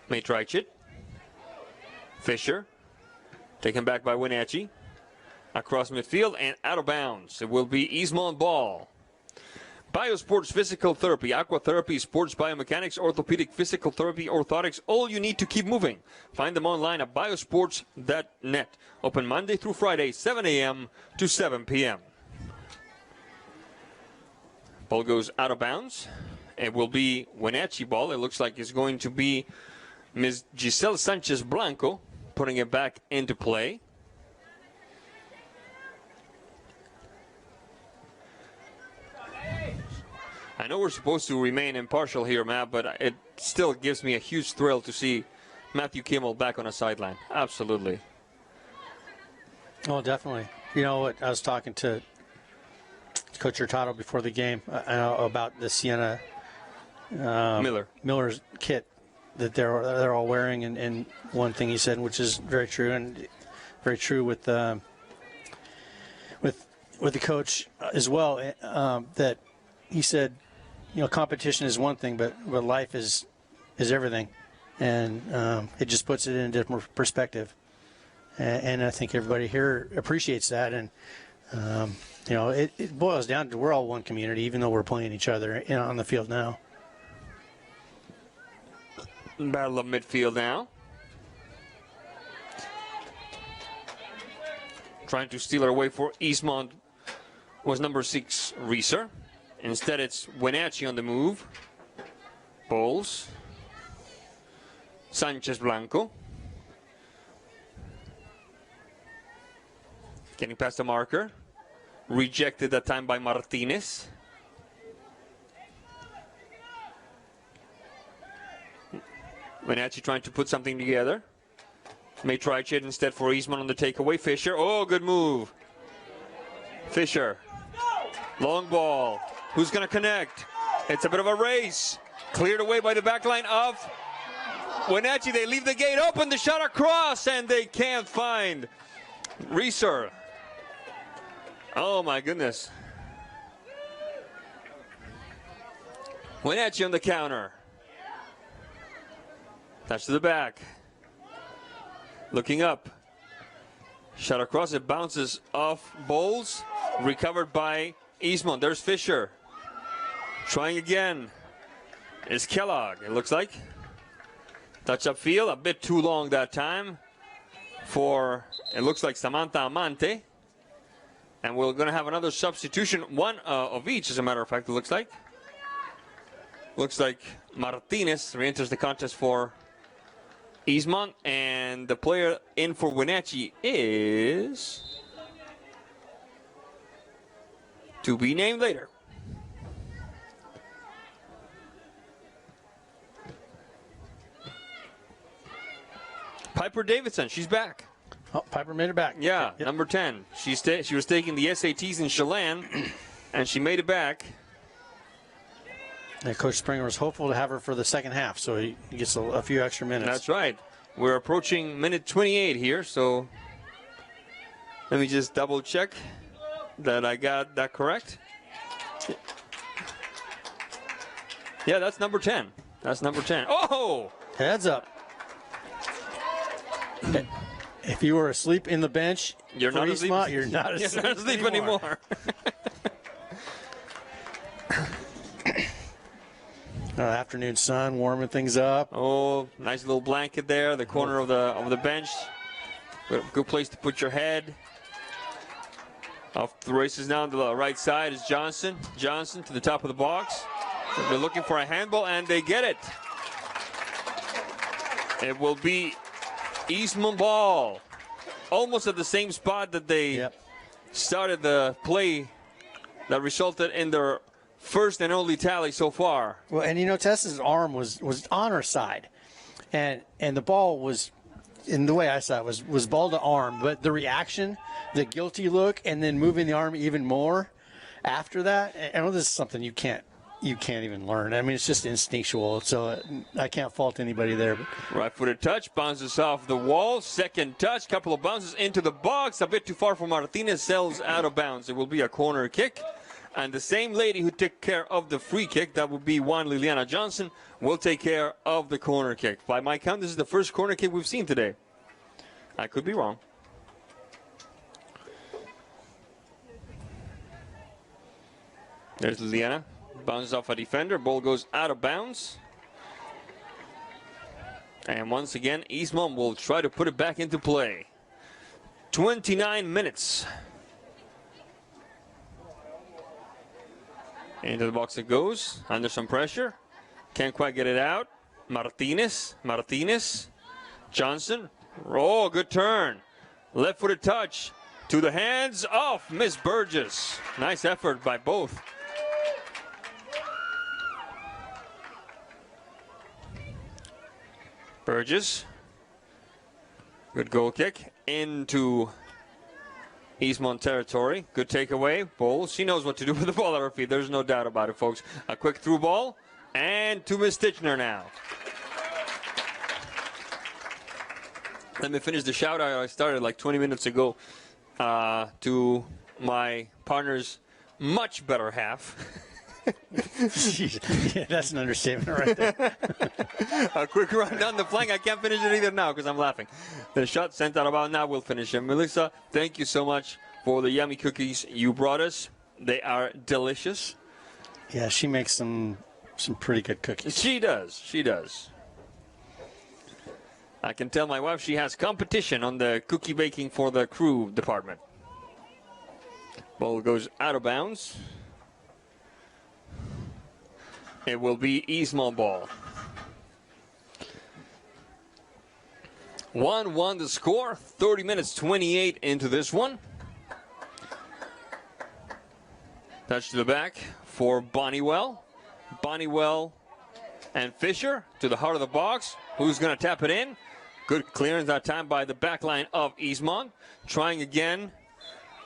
Matraichit. Fisher. Taken back by Wenatchee. Across midfield and out of bounds. It will be Eastmont ball. Biosports Physical Therapy, Aquatherapy, Sports Biomechanics, Orthopedic Physical Therapy, Orthotics, all you need to keep moving. Find them online at biosports.net. Open Monday through Friday, 7 a.m. to 7 p.m. Ball goes out of bounds. It will be Wenatchee ball. It looks like it's going to be Ms. Giselle Sanchez Blanco putting it back into play. I know we're supposed to remain impartial here, Matt, but it still gives me a huge thrill to see Matthew Kimmel back on a sideline. Absolutely. Oh, definitely. You know what? I was talking to Coach Hurtado before the game about the Sienna Miller's kit that they're all wearing, and one thing he said, which is very true, and very true with the coach as well, that he said, competition is one thing, but life is everything, and it just puts it in a different perspective, and I think everybody here appreciates that, and it boils down to we're all one community, even though we're playing each other on the field now. Battle of midfield now. Trying to steal her away for Eastmont was number 6, Reeser. Instead, it's Wenatchee on the move. Bowles. Sanchez Blanco. Getting past the marker. Rejected that time by Martinez. Wenatchee trying to put something together. May try it instead for Eastmont on the takeaway. Fisher. Oh, good move. Fisher. Long ball. Who's going to connect? It's a bit of a race. Cleared away by the back line of Wenatchee. They leave the gate open. The shot across, and they can't find Reeser. Oh, my goodness. Wenatchee on the counter. Touch to the back. Looking up. Shot across. It bounces off Bowles. Recovered by Eastmont. There's Fisher. Trying again. It's Kellogg, it looks like. Touch upfield. A bit too long that time for, it looks like, Samantha Amante. And we're going to have another substitution. One of each, as a matter of fact, it looks like. Looks like Martinez re-enters the contest for Eastmont, and the player in for Wenatchee is to be named later. Piper Davidson, she's back. Oh, Piper made it back. Yeah, Okay, yep. number 10. She was taking the SATs in Chelan, and she made it back. And Coach Springer was hopeful to have her for the second half, so he gets a few extra minutes. That's right. We're approaching minute 28 here, so let me just double check that I got that correct. Yeah, that's number 10. That's number 10. Oh! Heads up. If you were asleep in the bench, You're not asleep. You're not asleep anymore. Afternoon sun warming things up. Oh, nice little blanket there, the corner of the bench. Good place to put your head. Off the races now to the right side is Johnson. Johnson to the top of the box. They're looking for a handball, and they get it. It will be Eastmont ball. Almost at the same spot that they started the play that resulted in their first and only tally so far. Well, and you know, Tessa's arm was on her side, and the ball was, in the way I saw it, was ball to arm. But the reaction, the guilty look, and then moving the arm even more after that. I know this is something you can't even learn. I mean, it's just instinctual. So I can't fault anybody there. Right-footed touch, bounces off the wall. Second touch, couple of bounces into the box. A bit too far for Martinez, sails out of bounds. It will be a corner kick. And the same lady who took care of the free kick, that would be one Liliana Johnson, will take care of the corner kick. By my count, this is the first corner kick we've seen today. I could be wrong. There's Liliana. Bounces off a defender. Ball goes out of bounds. And once again, Eastmont will try to put it back into play. 29 minutes. Into the box it goes, under some pressure. Can't quite get it out. Martinez, Johnson. Oh, good turn. Left-footed touch to the hands of Miss Burgess. Nice effort by both. Burgess. Good goal kick into Eastmont territory. Good takeaway. Bowles. She knows what to do with the ball at her feet. There's no doubt about it, folks. A quick through ball. And to Miss Titchener now. Let me finish the shout out I started like 20 minutes ago to my partner's much better half. Yeah, that's an understatement right there. A quick run down the flank. I can't finish it either now because I'm laughing. The shot sent out about now. We'll finish it. Melissa, thank you so much for the yummy cookies you brought us. They are delicious. Yeah, she makes some pretty good cookies. She does. She does. I can tell my wife she has competition on the cookie baking for the crew department. Ball goes out of bounds. It will be Eastmont ball. 1-1 the score. 30 minutes 28 into this one. Touch to the back for Bonniwell. Bonniwell and Fisher to the heart of the box. Who's going to tap it in? Good clearance that time by the back line of Eastmont. Trying again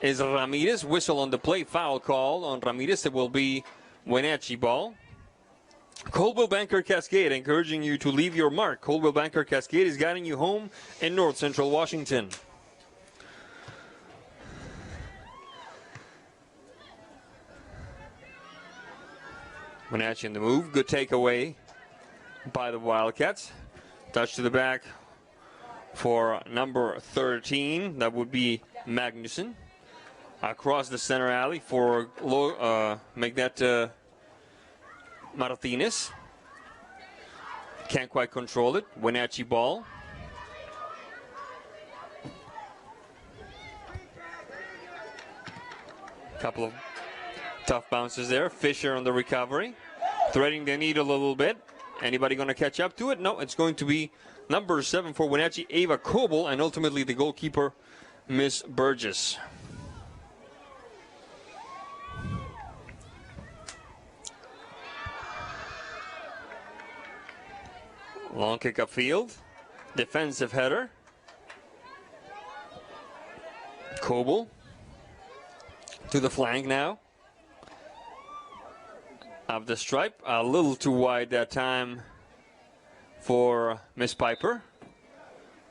is Ramirez. Whistle on the play. Foul call on Ramirez. It will be Wenatchee ball. Coldwell Banker Cascade encouraging you to leave your mark. Coldwell Banker Cascade is guiding you home in North Central Washington. Wenatchee in the move. Good takeaway by the Wildcats. Touch to the back for number 13. That would be Magnuson. Across the center alley for make that Martinez. Can't quite control it. Wenatchee ball. Couple of tough bounces there. Fisher on the recovery. Threading the needle a little bit. Anybody going to catch up to it? No, it's going to be number 7 for Wenatchee, Ava Coble, and ultimately the goalkeeper, Miss Burgess. Long kick upfield. Defensive header. Coble to the flank now. Of the stripe, a little too wide that time for Miss Piper.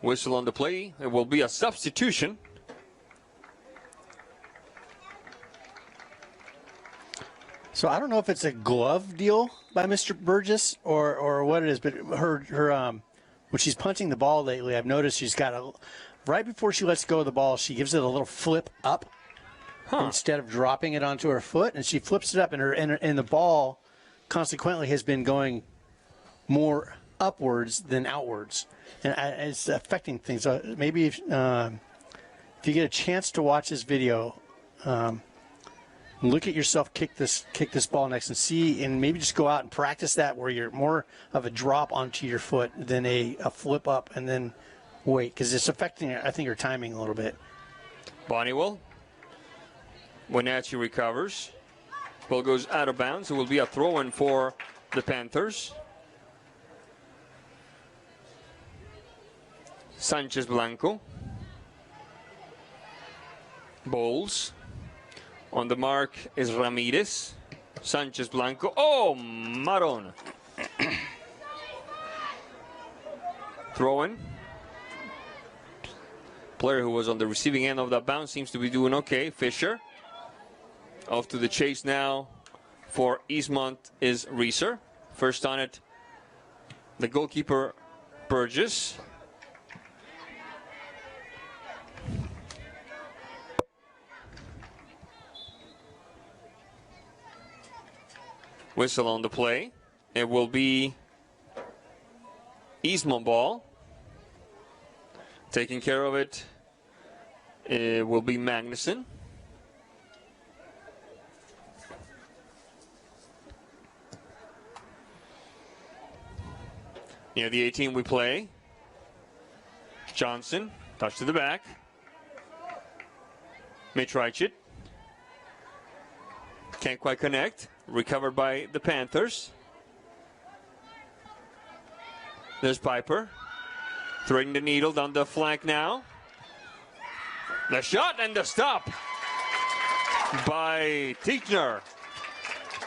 Whistle on the play. It will be a substitution. So I don't know if it's a glove deal by Mr. Burgess or what it is, but her when she's punching the ball lately, I've noticed she's got right before she lets go of the ball, she gives it a little flip up. Instead of dropping it onto her foot, and she flips it up, and the ball consequently has been going more upwards than outwards, and it's affecting things. So maybe if you get a chance to watch this video, look at yourself kick this ball next and see, and maybe just go out and practice that where you're more of a drop onto your foot than a flip up and then wait, because it's affecting, I think, her timing a little bit. Bonniwell. Wenatchee recovers. Ball goes out of bounds. It will be a throw-in for the Panthers. Sanchez Blanco. Bowles. On the mark is Ramirez. Sanchez Blanco. Oh, Maron. Throw-in. Player who was on the receiving end of that bounce seems to be doing okay. Fisher. Off to the chase now for Eastmont is Reeser. First on it, the goalkeeper, Burgess. Whistle on the play. It will be Eastmont ball. Taking care of it, it will be Magnuson. Near the 18 we play. Johnson, touch to the back. Mitrajcic. Can't quite connect. Recovered by the Panthers. There's Piper. Threading the needle down the flank now. The shot and the stop by Tichner.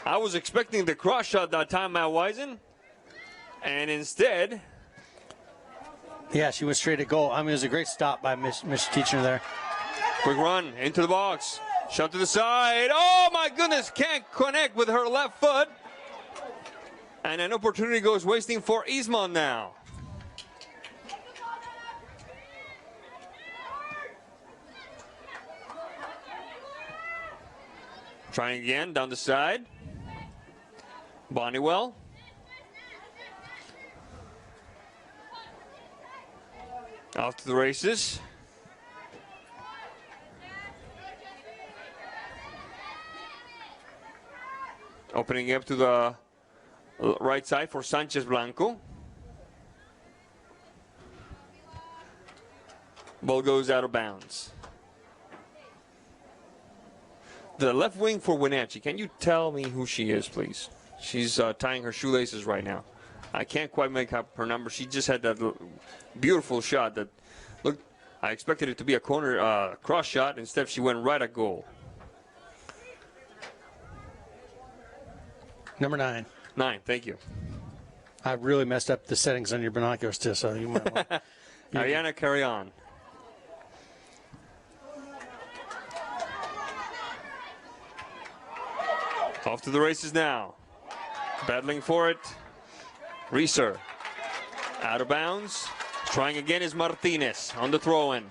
I was expecting the cross shot that time at Wisen. And instead, yeah, she went straight at goal. I mean, it was a great stop by Miss Teacher there. Quick run into the box. Shot to the side. Oh, my goodness. Can't connect with her left foot. And an opportunity goes wasting for Eastmont now. Trying again down the side. Bonniwell. Off to the races. Opening up to the right side for Sanchez Blanco. Ball goes out of bounds. The left wing for Wenatchee. Can you tell me who she is, please? She's tying her shoelaces right now. I can't quite make up her number. She just had that beautiful shot that looked. I expected it to be a corner cross shot. Instead, she went right at goal. Number 9. 9, thank you. I really messed up the settings on your binoculars too, so you might want. Ariana, carry on. Off to the races now. Battling for it. Reeser. Out of bounds. Trying again is Martinez on the throw-in.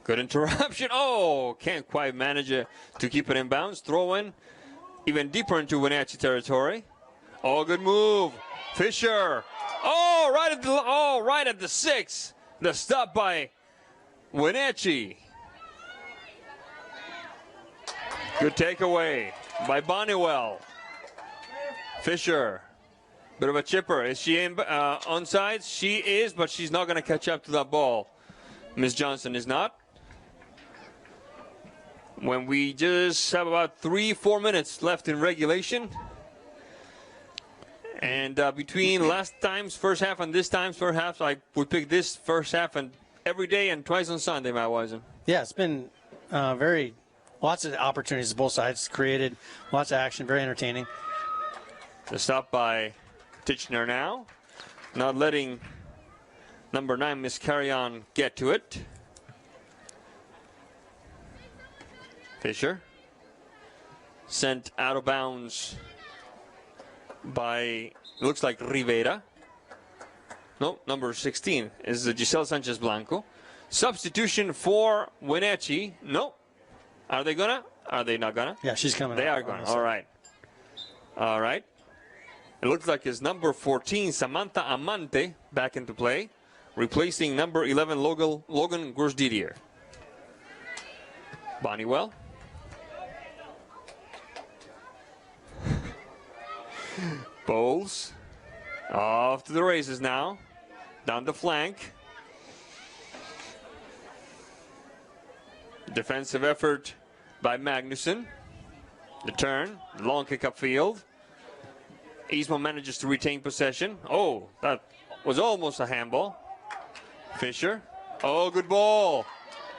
Good interruption. Oh, can't quite manage to keep it in bounds. Throw-in even deeper into Wenatchee territory. Oh, good move. Fisher. Oh, right at the 6. The stop by Wenatchee. Good takeaway by Bonniwell. Fisher. Bit of a chipper. Is she in onside? She is, but she's not going to catch up to that ball. Miss Johnson is not. When we just have about 3-4 minutes left in regulation. And between last time's first half and this time's first half, I would pick this first half and every day and twice on Sunday, Matt Wisen. Yeah, it's been lots of opportunities to both sides created, lots of action, very entertaining. The stop by Titchener now, not letting number 9, Miss Carrion, get to it. Fisher sent out of bounds by, looks like Rivera. No, number 16 is Giselle Sanchez Blanco. Substitution for Wenatchee. No. Are they gonna? Are they not gonna? Yeah, she's coming. They are gonna. All right. All right. It looks like it's number 14, Samantha Amante, back into play, replacing number 11, Logan Gorsdidier. Bonniwell. Bowles. Off to the races now. Down the flank. Defensive effort by Magnuson. The turn. Long kick upfield. Eastmont manages to retain possession. Oh, that was almost a handball. Fisher. Oh, good ball.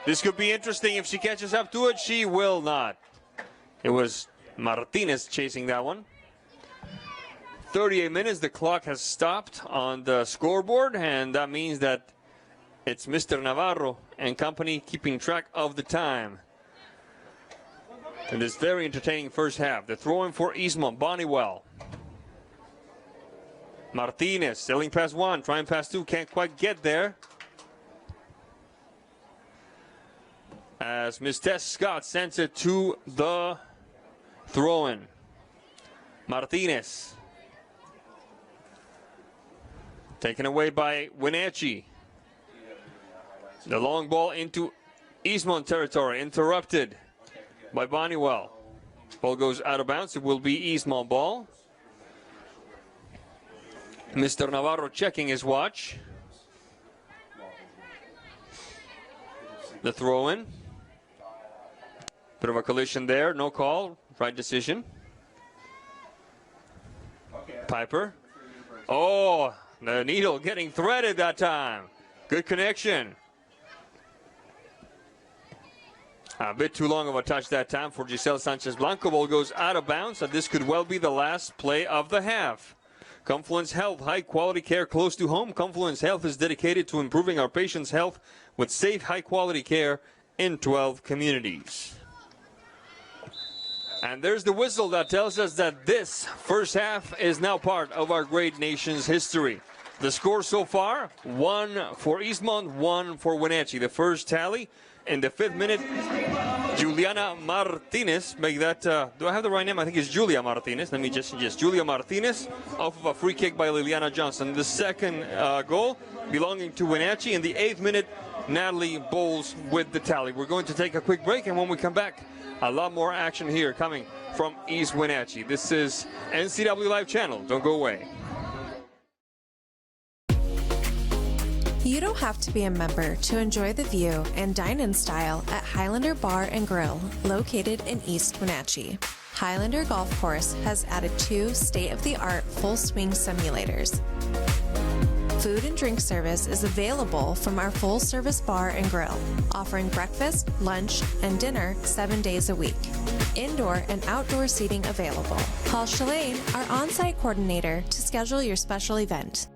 This could be interesting if she catches up to it. She will not. It was Martinez chasing that one. 38 minutes, the clock has stopped on the scoreboard, and that means that it's Mr. Navarro and company keeping track of the time. In this very entertaining first half, the throw-in for Eastmont, Bonniwell. Martinez, selling past 1, trying past 2, can't quite get there. As Miss Tess Scott sends it to the throw-in. Martinez. Taken away by Wenatchee. The long ball into Eastmont territory, interrupted by Bonniwell. Ball goes out of bounds. It will be Eastmont ball. Mr. Navarro checking his watch. The throw-in. Bit of a collision there. No call. Right decision. Piper. Oh, the needle getting threaded that time. Good connection. A bit too long of a touch that time for Giselle Sanchez Blanco. Ball goes out of bounds, and this could well be the last play of the half. Confluence Health, high quality care close to home. Confluence Health is dedicated to improving our patients' health with safe, high quality care in 12 communities. And there's the whistle that tells us that this first half is now part of our great nation's history. The score so far, 1 for Eastmont, 1 for Wenatchee. The first tally in the 5th minute, Juliana Martinez make that. Do I have the right name? I think it's Julia Martinez. Let me just Julia Martinez off of a free kick by Liliana Johnson. The second goal belonging to Wenatchee. In the 8th minute, Natalie Bowles with the tally. We're going to take a quick break, and when we come back, a lot more action here coming from East Wenatchee. This is NCWLIFE Channel. Don't go away. You don't have to be a member to enjoy the view and dine in style at Highlander Bar and Grill, located in East Wenatchee. Highlander Golf Course has added 2 state-of-the-art full-swing simulators. Food and drink service is available from our full-service bar and grill, offering breakfast, lunch, and dinner 7 days a week. Indoor and outdoor seating available. Call Shalane, our on-site coordinator, to schedule your special event.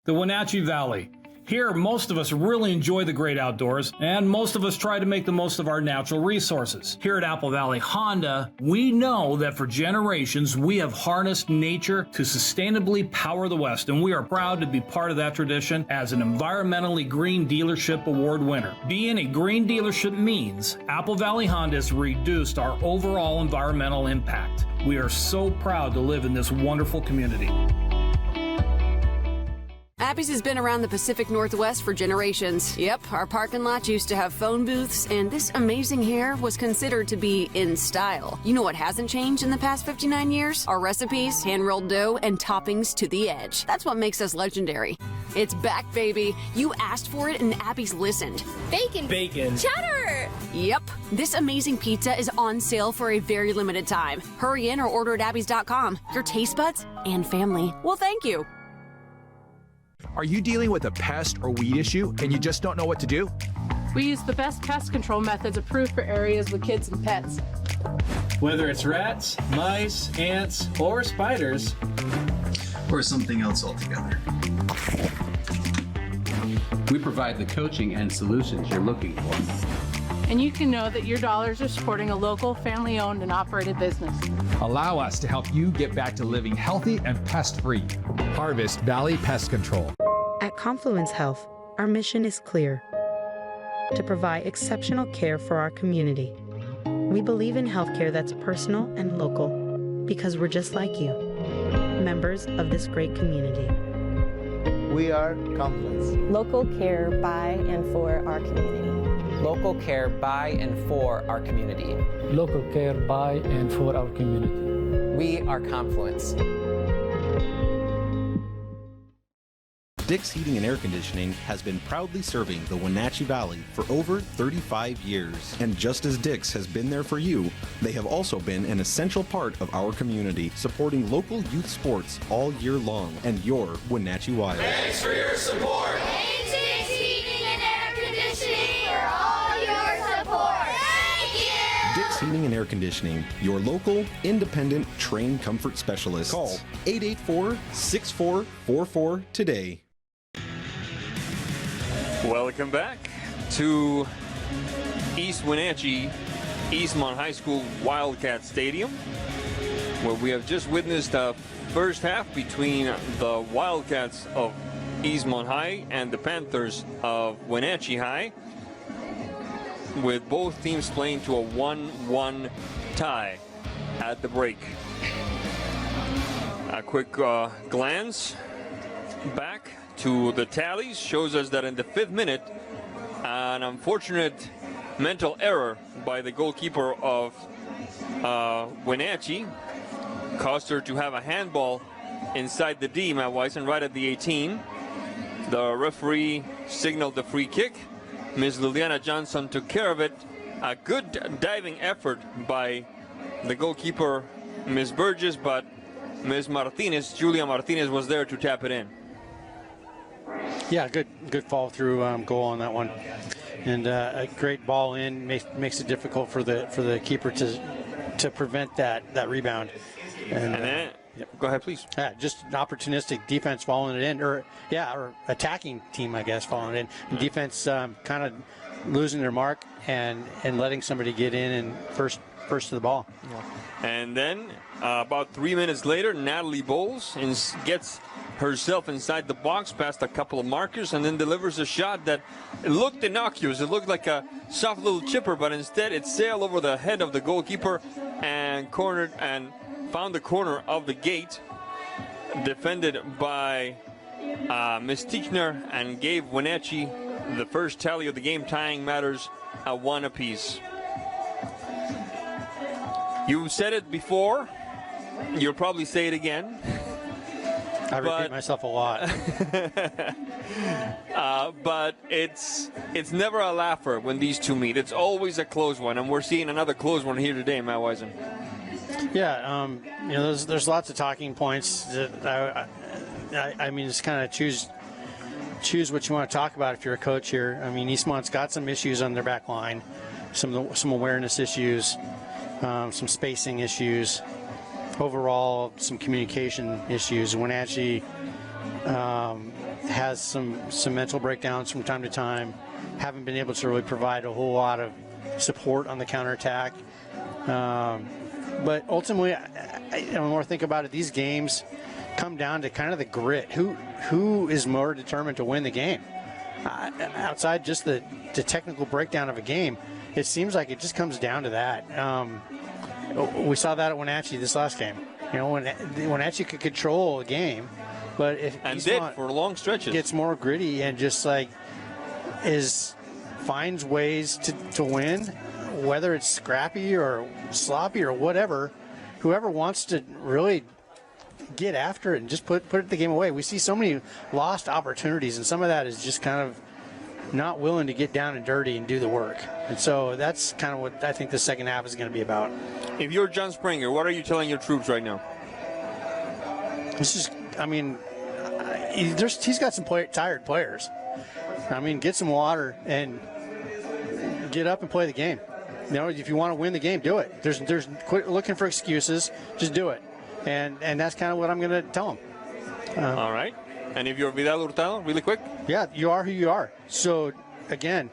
The Wenatchee Valley. Here, most of us really enjoy the great outdoors, and most of us try to make the most of our natural resources. Here at Apple Valley Honda, we know that for generations, we have harnessed nature to sustainably power the West, and we are proud to be part of that tradition as an environmentally green dealership award winner. Being a green dealership means Apple Valley Honda has reduced our overall environmental impact. We are so proud to live in this wonderful community. Appy's has been around the Pacific Northwest for generations. Yep, our parking lot used to have phone booths, and this amazing hair was considered to be in style. You know what hasn't changed in the past 59 years? Our recipes, hand-rolled dough, and toppings to the edge. That's what makes us legendary. It's back, baby. You asked for it, and Appy's listened. Bacon. Bacon. Cheddar. Yep. This amazing pizza is on sale for a very limited time. Hurry in or order at appys.com. Your taste buds and family will thank you. Are you dealing with a pest or weed issue and you just don't know what to do? We use the best pest control methods approved for areas with kids and pets. Whether it's rats, mice, ants, or spiders, or something else altogether. We provide the coaching and solutions you're looking for. And you can know that your dollars are supporting a local, family-owned and operated business. Allow us to help you get back to living healthy and pest-free. Harvest Valley Pest Control. At Confluence Health, our mission is clear: to provide exceptional care for our community. We believe in healthcare that's personal and local because we're just like you, members of this great community. We are Confluence. Local care by and for our community. Local care by and for our community. Local care by and for our community. We are Confluence. Dick's Heating and Air Conditioning has been proudly serving the Wenatchee Valley for over 35 years. And just as Dick's has been there for you, they have also been an essential part of our community, supporting local youth sports all year long and your Wenatchee Wild. Thanks for your support. Dick's Heating and Air Conditioning for all your support. Thank you. Dick's Heating and Air Conditioning, your local, independent, trained comfort specialist. Call 884-6444 today. Welcome back to East Wenatchee, Eastmont High School Wildcat Stadium, where we have just witnessed the first half between the Wildcats of Eastmont High and the Panthers of Wenatchee High, with both teams playing to a 1-1 tie at the break. A quick glance back to the tallies shows us that in the 5th minute, an unfortunate mental error by the goalkeeper of Wenatchee caused her to have a handball inside the D, Matt Wisen, right at the 18. The referee signaled the free kick. Ms. Liliana Johnson took care of it. A good diving effort by the goalkeeper, Ms. Burgess, but Ms. Martinez, Julia Martinez, was there to tap it in. Yeah, good fall through goal on that one, and a great ball in makes it difficult for the keeper to prevent that rebound. And then, go ahead, please. Yeah, just an opportunistic defense following it in, or attacking team, I guess, following it in. And defense kind of losing their mark and letting somebody get in and first to the ball. And then about 3 minutes later, Natalie Bowles gets herself inside the box past a couple of markers and then delivers a shot that looked innocuous. It looked like a soft little chipper, but instead it sailed over the head of the goalkeeper and cornered and found the corner of the gate, defended by Ms. Tichner, and gave Wenatchee the first tally of the game, tying matters at 1 apiece. You said it before, you'll probably say it again. I repeat myself a lot. But it's never a laugher when these two meet. It's always a close one, and we're seeing another close one here today, Matt Wisen. Yeah, there's lots of talking points. That I mean, it's kind of choose what you want to talk about if you're a coach here. I mean, Eastmont's got some issues on their back line, some awareness issues, some spacing issues. Overall, some communication issues. Wenatchee has some mental breakdowns from time to time. Haven't been able to really provide a whole lot of support on the counterattack. But ultimately, the more I think about it, these games come down to kind of the grit. Who is more determined to win the game? Outside just the technical breakdown of a game, it seems like it just comes down to that. We saw that at Wenatchee this last game. When Wenatchee could control a game, but if Eastmont for long stretches gets more gritty and just like finds ways to win, whether it's scrappy or sloppy or whatever, whoever wants to really get after it and just put the game away. We see so many lost opportunities, and some of that is just kind of not willing to get down and dirty and do the work. And so that's kind of what I think the second half is going to be about. If you're John Springer, what are you telling your troops right now? He's got some tired players. I mean, get some water and get up and play the game. If you want to win the game, do it. There's quit looking for excuses. Just do it. And that's kind of what I'm going to tell them. All right. And if you're Vidal Hurtado, really quick? Yeah, you are who you are. So, again,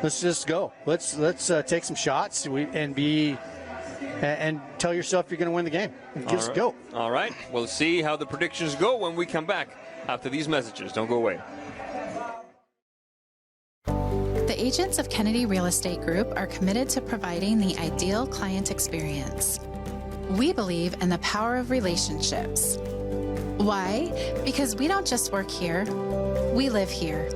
let's just go. Let's take some shots and tell yourself you're going to win the game. Just go. All right. We'll see how the predictions go when we come back after these messages. Don't go away. The agents of Kennedy Real Estate Group are committed to providing the ideal client experience. We believe in the power of relationships. Why? Because we don't just work here, we live here.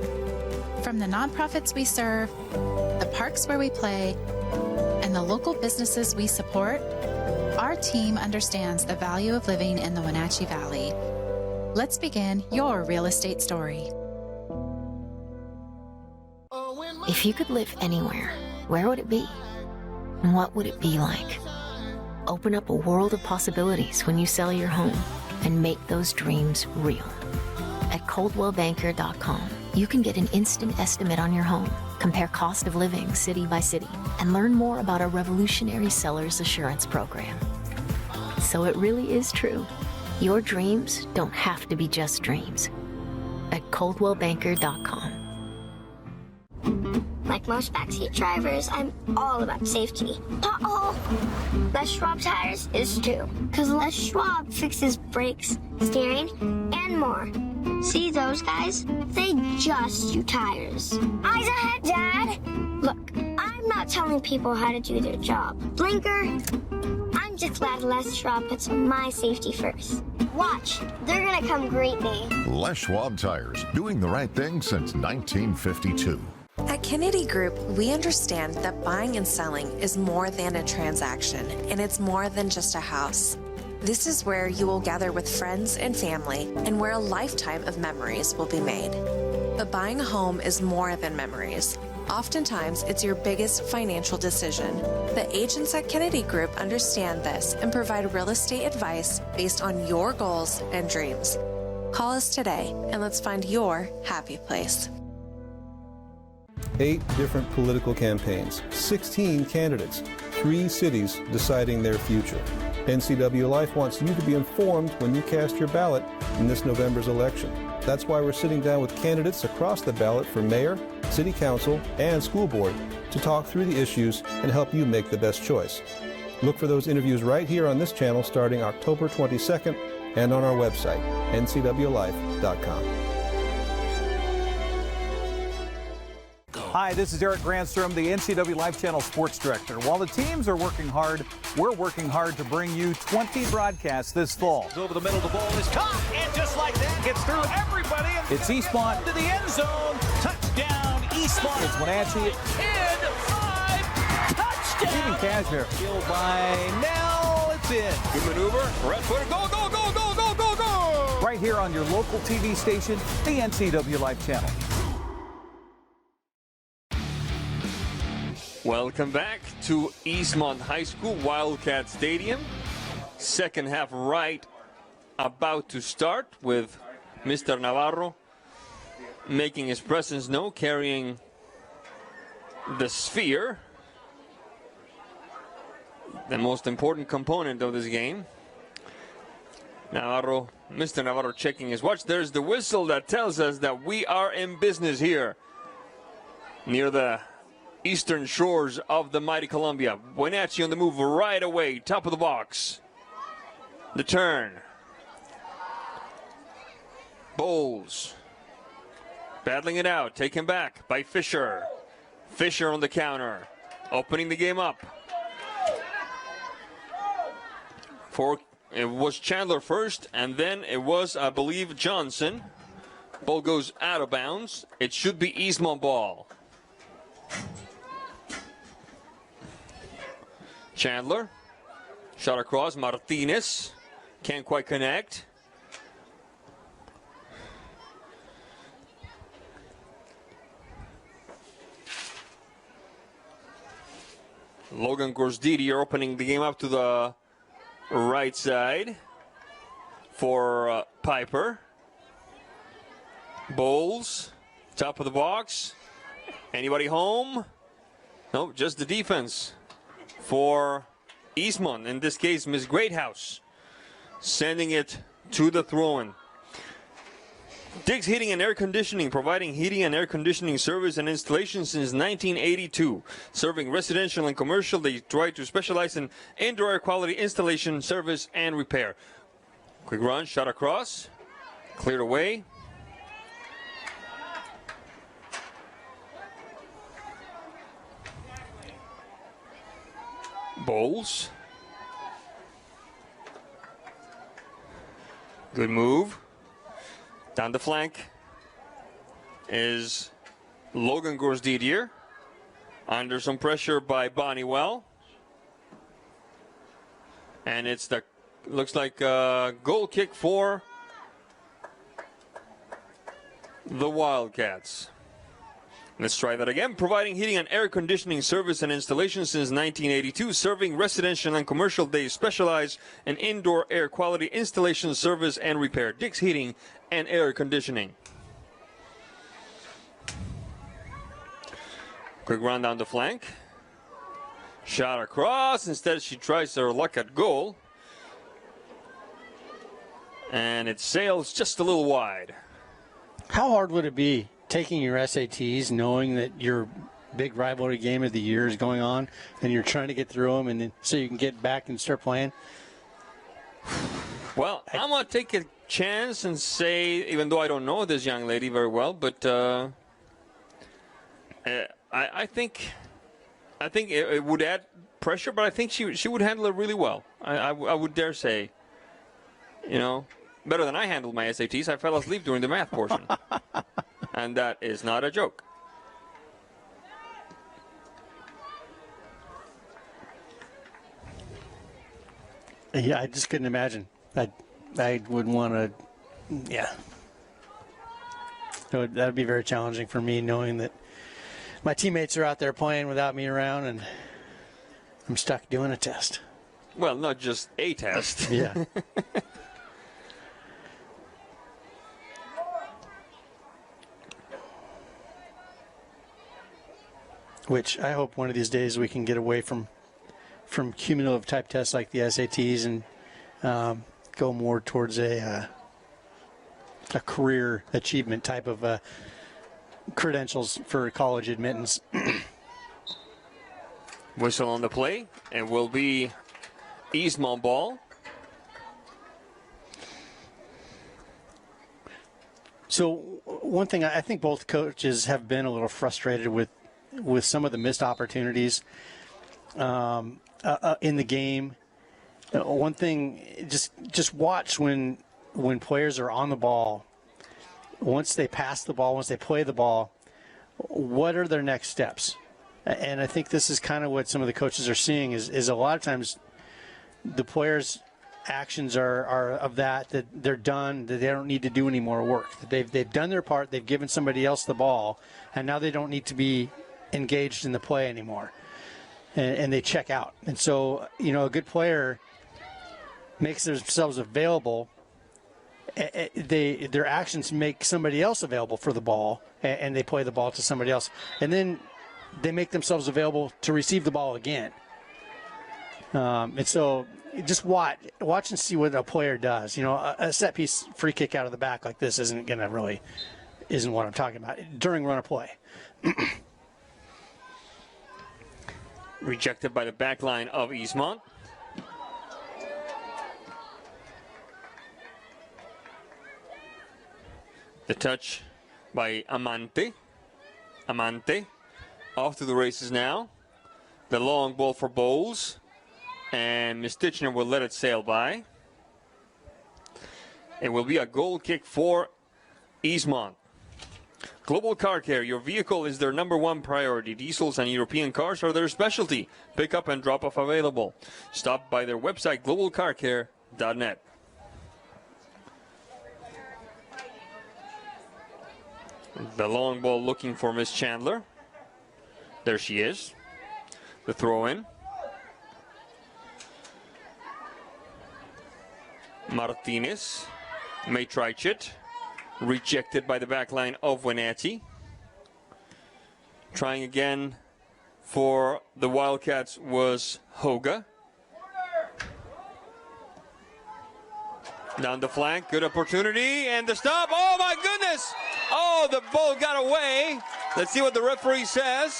From the nonprofits we serve, the parks where we play, and the local businesses we support, our team understands the value of living in the Wenatchee Valley. Let's begin your real estate story. If you could live anywhere, where would it be? And what would it be like? Open up a world of possibilities when you sell your home and make those dreams real. At ColdwellBanker.com, you can get an instant estimate on your home, compare cost of living city by city, and learn more about our revolutionary seller's assurance program. So it really is true. Your dreams don't have to be just dreams. At ColdwellBanker.com. Like most backseat drivers, I'm all about safety. Uh-oh! Les Schwab Tires is too. Because Les Schwab fixes brakes, steering, and more. See those guys? They just do tires. Eyes ahead, Dad! Look, I'm not telling people how to do their job. Blinker, I'm just glad Les Schwab puts my safety first. Watch, they're gonna come greet me. Les Schwab Tires, doing the right thing since 1952. At Kennedy Group, we understand that buying and selling is more than a transaction, and it's more than just a house. This is where you will gather with friends and family, and where a lifetime of memories will be made. But buying a home is more than memories. Oftentimes, it's your biggest financial decision. The agents at Kennedy Group understand this and provide real estate advice based on your goals and dreams. Call us today, and let's find your happy place. 8 different political campaigns, 16 candidates, 3 cities deciding their future. NCWLIFE wants you to be informed when you cast your ballot in this November's election. That's why we're sitting down with candidates across the ballot for mayor, city council, and school board to talk through the issues and help you make the best choice. Look for those interviews right here on this channel starting October 22nd and on our website, ncwlife.com. Hi, this is Eric Grandstrom, the NCWLIFE Channel Sports Director. While the teams are working hard, we're working hard to bring you 20 broadcasts this fall. Over the middle, the ball is caught, and just like that, gets through everybody. It's Eastmont To the end zone. Touchdown, Eastmont. It's Wenatchee. 10-5. Touchdown. Stephen Cashmere. Killed by Nell. It's in. Good maneuver. Right footer. Go, go, go, go, go, go, go. Right here on your local TV station, the NCWLIFE Channel. Welcome back to Eastmont High School Wildcat Stadium. Second half right about to start with Mr. Navarro making his presence known, carrying the sphere, the most important component of this game. Navarro, Mr. Navarro checking his watch. There's the whistle that tells us that we are in business here near the eastern shores of the mighty Columbia. Wenatchee on the move right away, top of the box. The turn. Bowles battling it out, taken back by Fisher. Fisher on the counter, opening the game up. It was Chandler first, and then it was, I believe, Johnson. Ball goes out of bounds. It should be Eastmont ball. Chandler, shot across, Martinez, can't quite connect. Logan Gorsdidi opening the game up to the right side for Piper. Bowles, top of the box. Anybody home? Nope, just the defense for Eastmont, in this case, Ms. Greathouse, sending it to the throw-in. Dick's Heating and Air Conditioning, providing heating and air conditioning service and installation since 1982. Serving residential and commercial, they try to specialize in indoor air quality installation, service, and repair. Quick run, shot across, cleared away. Bowles. Good move. Down the flank is Logan Gorsdidier. Under some pressure by Bonnywell. And it's the, looks like a goal kick for the Wildcats. Let's try that again. Providing heating and air conditioning service and installation since 1982. Serving residential and commercial. They specialize in indoor air quality installation, service, and repair. Dick's Heating and Air Conditioning. Quick run down the flank. Shot across. Instead, she tries her luck at goal. And it sails just a little wide. How hard would it be taking your SATs, knowing that your big rivalry game of the year is going on, and you're trying to get through them, and then so you can get back and start playing? Well, I'm going to take a chance and say, even though I don't know this young lady very well, but I think it would add pressure, but I think she would handle it really well. I would dare say, you know, better than I handled my SATs. I fell asleep during the math portion. And that is not a joke. Yeah, I just couldn't imagine. I would want to, yeah. That would be very challenging for me, knowing that my teammates are out there playing without me around, and I'm stuck doing a test. Well, not just a test. Yeah. Which I hope one of these days we can get away from cumulative type tests like the SATs and go more towards a career achievement type of credentials for college admittance. Whistle on the play, and will be Eastmont ball. So one thing, I think both coaches have been a little frustrated with some of the missed opportunities in the game. One thing, just watch when players are on the ball. Once they pass the ball, once they play the ball, what are their next steps? And I think this is kind of what some of the coaches are seeing is a lot of times the players' actions are of that they're done, that they don't need to do any more work. That they've done their part, they've given somebody else the ball, and now they don't need to be engaged in the play anymore. And they check out. And so, a good player makes themselves available. Their actions make somebody else available for the ball, and they play the ball to somebody else. And then they make themselves available to receive the ball again. And so just watch and see what a player does. A set piece free kick out of the back like this isn't what I'm talking about during run of play. Rejected by the back line of Eastmont. The touch by Amante. Off to the races now. The long ball for Bowles. And Ms. Titchener will let it sail by. It will be a goal kick for Eastmont. Global Car Care, your vehicle is their #1 priority. Diesels and European cars are their specialty. Pick up and drop off available. Stop by their website, globalcarcare.net. The long ball looking for Miss Chandler. There she is. The throw in. Martinez may try it. Rejected by the back line of Wenatchee. Trying again for the Wildcats was Hoga. Down the flank, good opportunity, and the stop. Oh my goodness! Oh, the ball got away. Let's see what the referee says.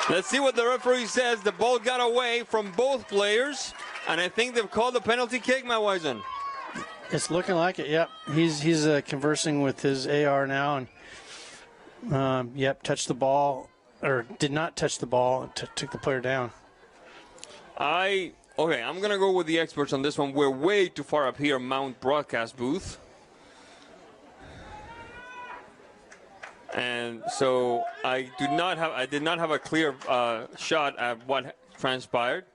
The ball got away from both players, and I think they've called the penalty kick, Matt Wisen. It's looking like it, yep. He's conversing with his AR now, and touched the ball, or did not touch the ball, and took the player down. Okay, I'm going to go with the experts on this one. We're way too far up here, Mount broadcast booth. And so I did not have a clear shot at what transpired.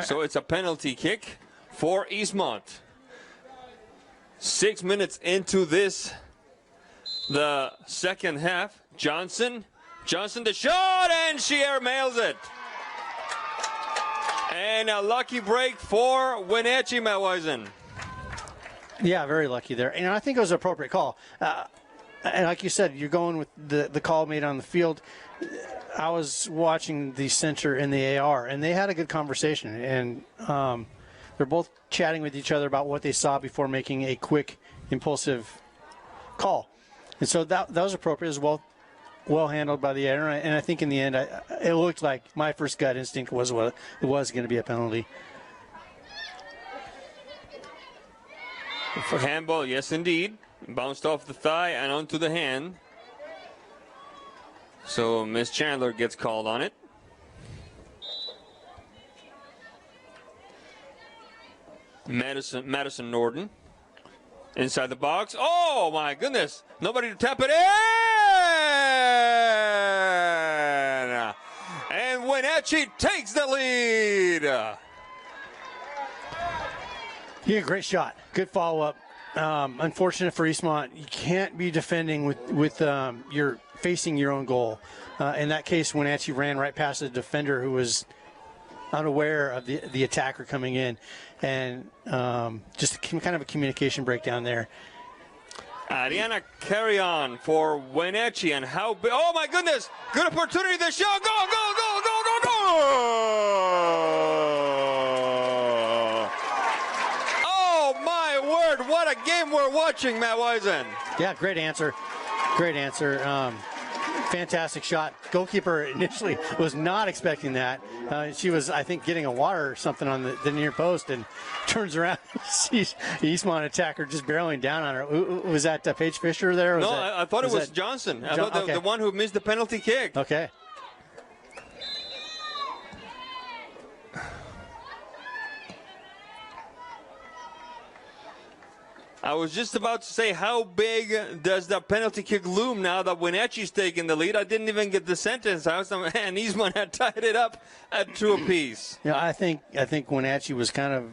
So it's a penalty kick for Eastmont. 6 minutes into the second half. Johnson the shot, and she airmails it. And a lucky break for Wenatchee, Matt Wisen. Yeah, very lucky there. And I think it was an appropriate call. And like you said, you're going with the call made on the field. I was watching the center and the AR, and they had a good conversation. And they're both chatting with each other about what they saw before making a quick, impulsive call. And so that was appropriate as well handled by the AR. And I think in the end, it looked like my first gut instinct was it was going to be a penalty. For handball, yes indeed. Bounced off the thigh and onto the hand. So Miss Chandler gets called on it. Madison Norden inside the box. Oh my goodness! Nobody to tap it in! And Wenatchee takes the lead. Yeah, great shot. Good follow-up. Unfortunate for Eastmont, you can't be defending with you're facing your own goal. In that case, Wenatchee ran right past the defender who was unaware of the attacker coming in, and just kind of a communication breakdown there. Ariana carry on for Wenatchee, and how big, oh my goodness, good opportunity, the shot, go! Oh my word, what a game we're watching, Matt Wisen. Yeah, great answer. fantastic shot. Goalkeeper initially was not expecting that. She was, I think, getting a water or something on the near post and turns around and sees the Eastmont attacker just barreling down on her. Was that Paige Fisher there? No, I thought it was Johnson. I thought the one who missed the penalty kick. Okay. I was just about to say, how big does that penalty kick loom now that Wenatchee's taking the lead? I didn't even get the sentence out, and Eastmont had tied it up at 2 apiece. Yeah, I think Wenatchee was kind of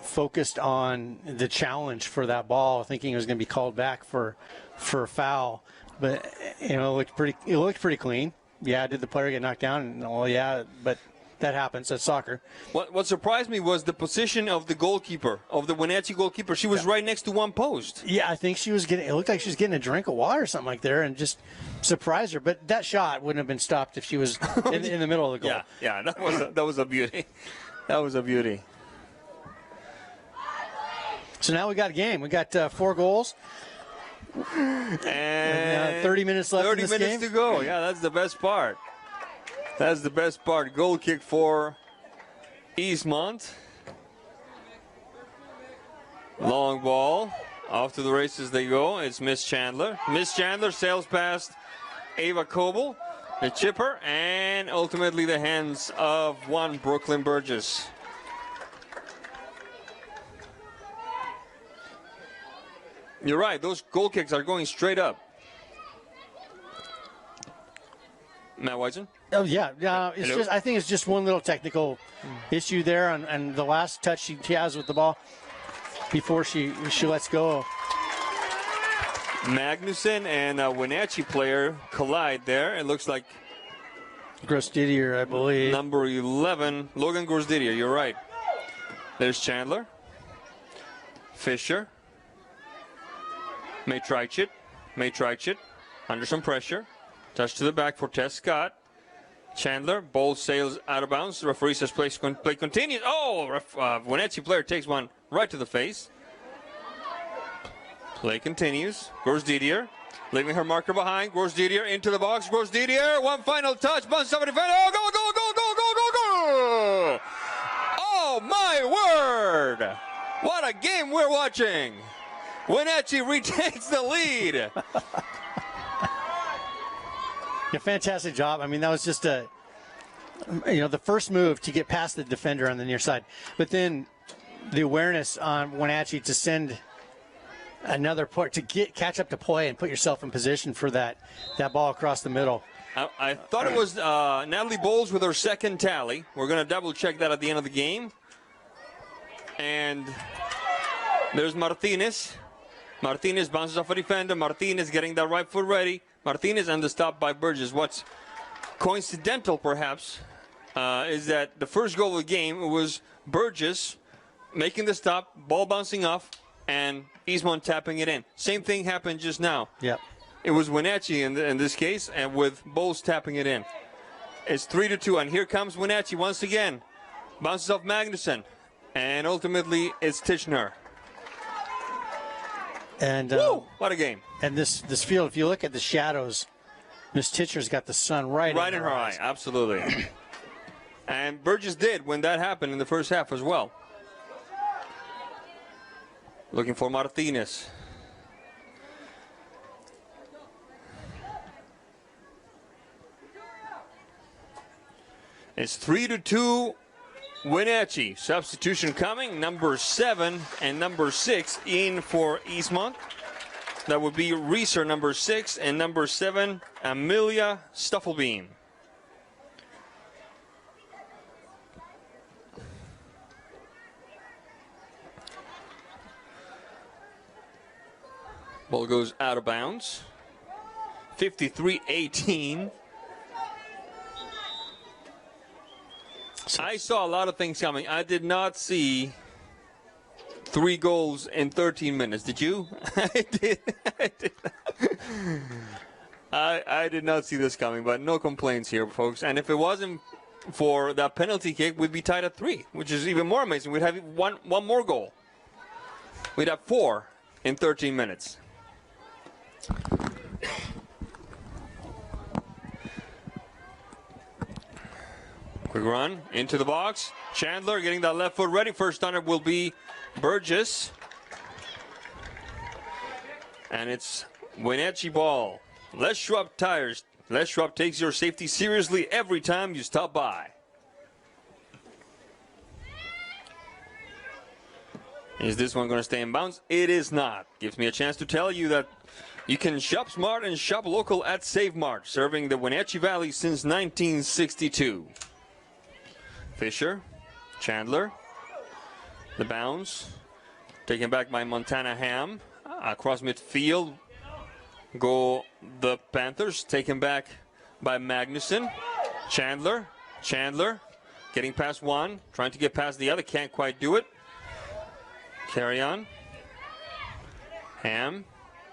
focused on the challenge for that ball, thinking it was going to be called back for a foul. But it looked pretty clean. Yeah, did the player get knocked down? Well, yeah, but that happens. That's soccer. What surprised me was the position of the goalkeeper, of the Wenatchee goalkeeper. She was right next to one post. Yeah, I think she was getting. It looked like she was getting a drink of water or something like there, and just surprised her. But that shot wouldn't have been stopped if she was in the middle of the goal. Yeah, that was a beauty. That was a beauty. So now we got a game. We got 4 goals. And 30 minutes left in this game. 30 minutes to go. Yeah, that's the best part. That's the best part. Goal kick for Eastmont. Long ball. Off to the races they go. It's Miss Chandler. Miss Chandler sails past Ava Coble, the chipper, and ultimately the hands of one Brooklyn Burgess. You're right. Those goal kicks are going straight up. Matt Wisen? Oh yeah, it's just. I think it's just one little technical issue there, and the last touch she has with the ball before she lets go. Magnuson and a Wenatchee player collide there. It looks like Gross-Didier, I believe. Number 11, Logan Gross-Didier. You're right. There's Chandler, Fisher, May-Trichit, under some pressure. Touch to the back for Tess Scott. Chandler, ball sails out of bounds. The referee says play continues. Oh, Wenatchee player takes one right to the face. Play continues. Gross-Didier, leaving her marker behind. Gross-Didier into the box. Gross-Didier, one final touch. Bounce off a defender. Oh, goal. Oh, my word. What a game we're watching. Wenatchee retakes the lead. Yeah, fantastic job. I mean, that was just the first move to get past the defender on the near side. But then the awareness on Wenatchee to send another port to catch up to play and put yourself in position for that ball across the middle. I thought it was Natalie Bowles with her second tally. We're going to double check that at the end of the game. And there's Martinez. Martinez bounces off a defender. Martinez getting that right foot ready. Martinez and the stop by Burgess. What's coincidental, perhaps, is that the first goal of the game was Burgess making the stop, ball bouncing off, and Eastmont tapping it in. Same thing happened just now. Yep. It was Wenatchee in this case, and with Bowles tapping it in. It's 3-2, and here comes Wenatchee once again. Bounces off Magnuson, and ultimately it's Titchener. And what a game! And this field, if you look at the shadows, Miss Titcher's got the sun right in her eye. Absolutely. And Burgess did when that happened in the first half as well. Looking for Martinez. It's 3-2. Wenatchee. Substitution coming. Number 7 and number 6 in for Eastmont. That would be Reeser, number 6, and number 7, Amelia Stuffelbeam. Ball goes out of bounds. 53-18. I saw a lot of things coming. I did not see 3 goals in 13 minutes. Did you? I did. I did not see this coming, but no complaints here, folks. And if it wasn't for that penalty kick, we'd be tied at 3, which is even more amazing. We'd have one more goal. We'd have 4 in 13 minutes. Quick run into the box. Chandler getting that left foot ready. First on it will be Burgess. And it's Wenatchee ball. Les Schwab Tires. Les Schwab takes your safety seriously every time you stop by. Is this one going to stay in bounds? It is not. Gives me a chance to tell you that you can shop smart and shop local at Save Mart, serving the Wenatchee Valley since 1962. Fisher, Chandler, the bounce, taken back by Montana Ham. Across midfield go the Panthers, taken back by Magnuson. Chandler, getting past one, trying to get past the other, can't quite do it. Carry on. Ham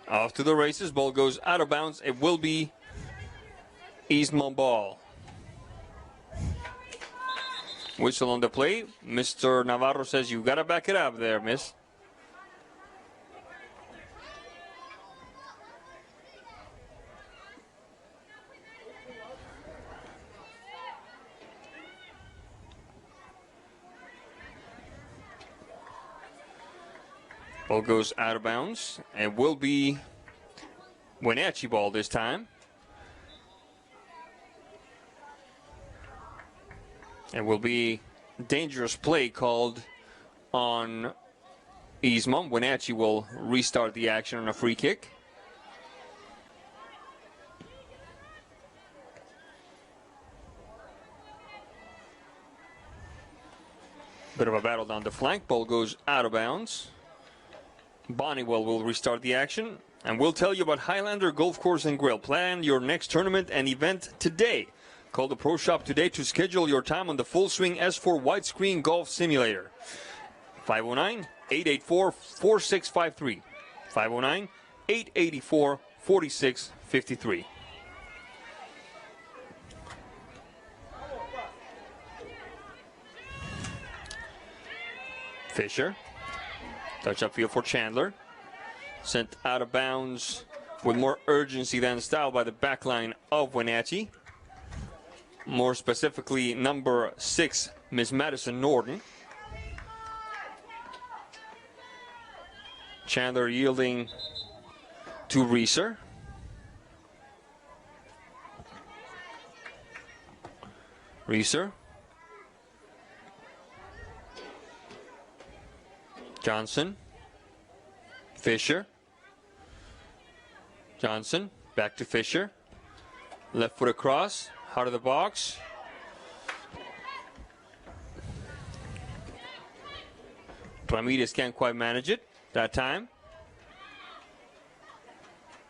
off to the races. Ball goes out of bounds. It will be Eastmont ball. Whistle on the play. Mr. Navarro says you got to back it up there, miss. Ball goes out of bounds. It will be Wenatchee ball this time. It will be dangerous play called on Eastmont. Wenatchee will restart the action on a free kick. Bit of a battle down the flank. Ball goes out of bounds. Bonniwell will restart the action, and we'll tell you about Highlander Golf Course and Grill. Plan your next tournament and event today. Call the Pro Shop today to schedule your time on the Full Swing S4 widescreen golf simulator. 509-884-4653. 509-884-4653. Fisher. Touch upfield for Chandler. Sent out of bounds with more urgency than style by the back line of Wenatchee. More specifically, number 6, Miss Madison Norton. Chandler yielding to Reeser. Johnson. Fisher. Johnson. Back to Fisher. Left foot across. Out of the box. Ramirez can't quite manage it that time.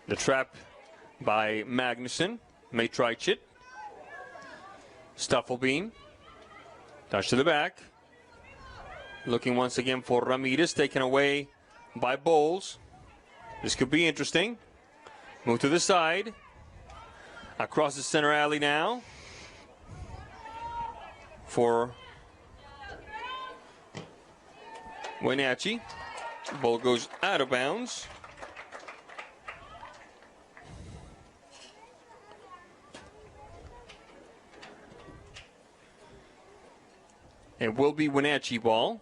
The trap by Magnuson. May try Chit. Stufflebeam. Touch to the back. Looking once again for Ramirez, taken away by Bowles. This could be interesting. Move to the side. Across the center alley now for Wenatchee. Ball goes out of bounds. It will be Wenatchee ball.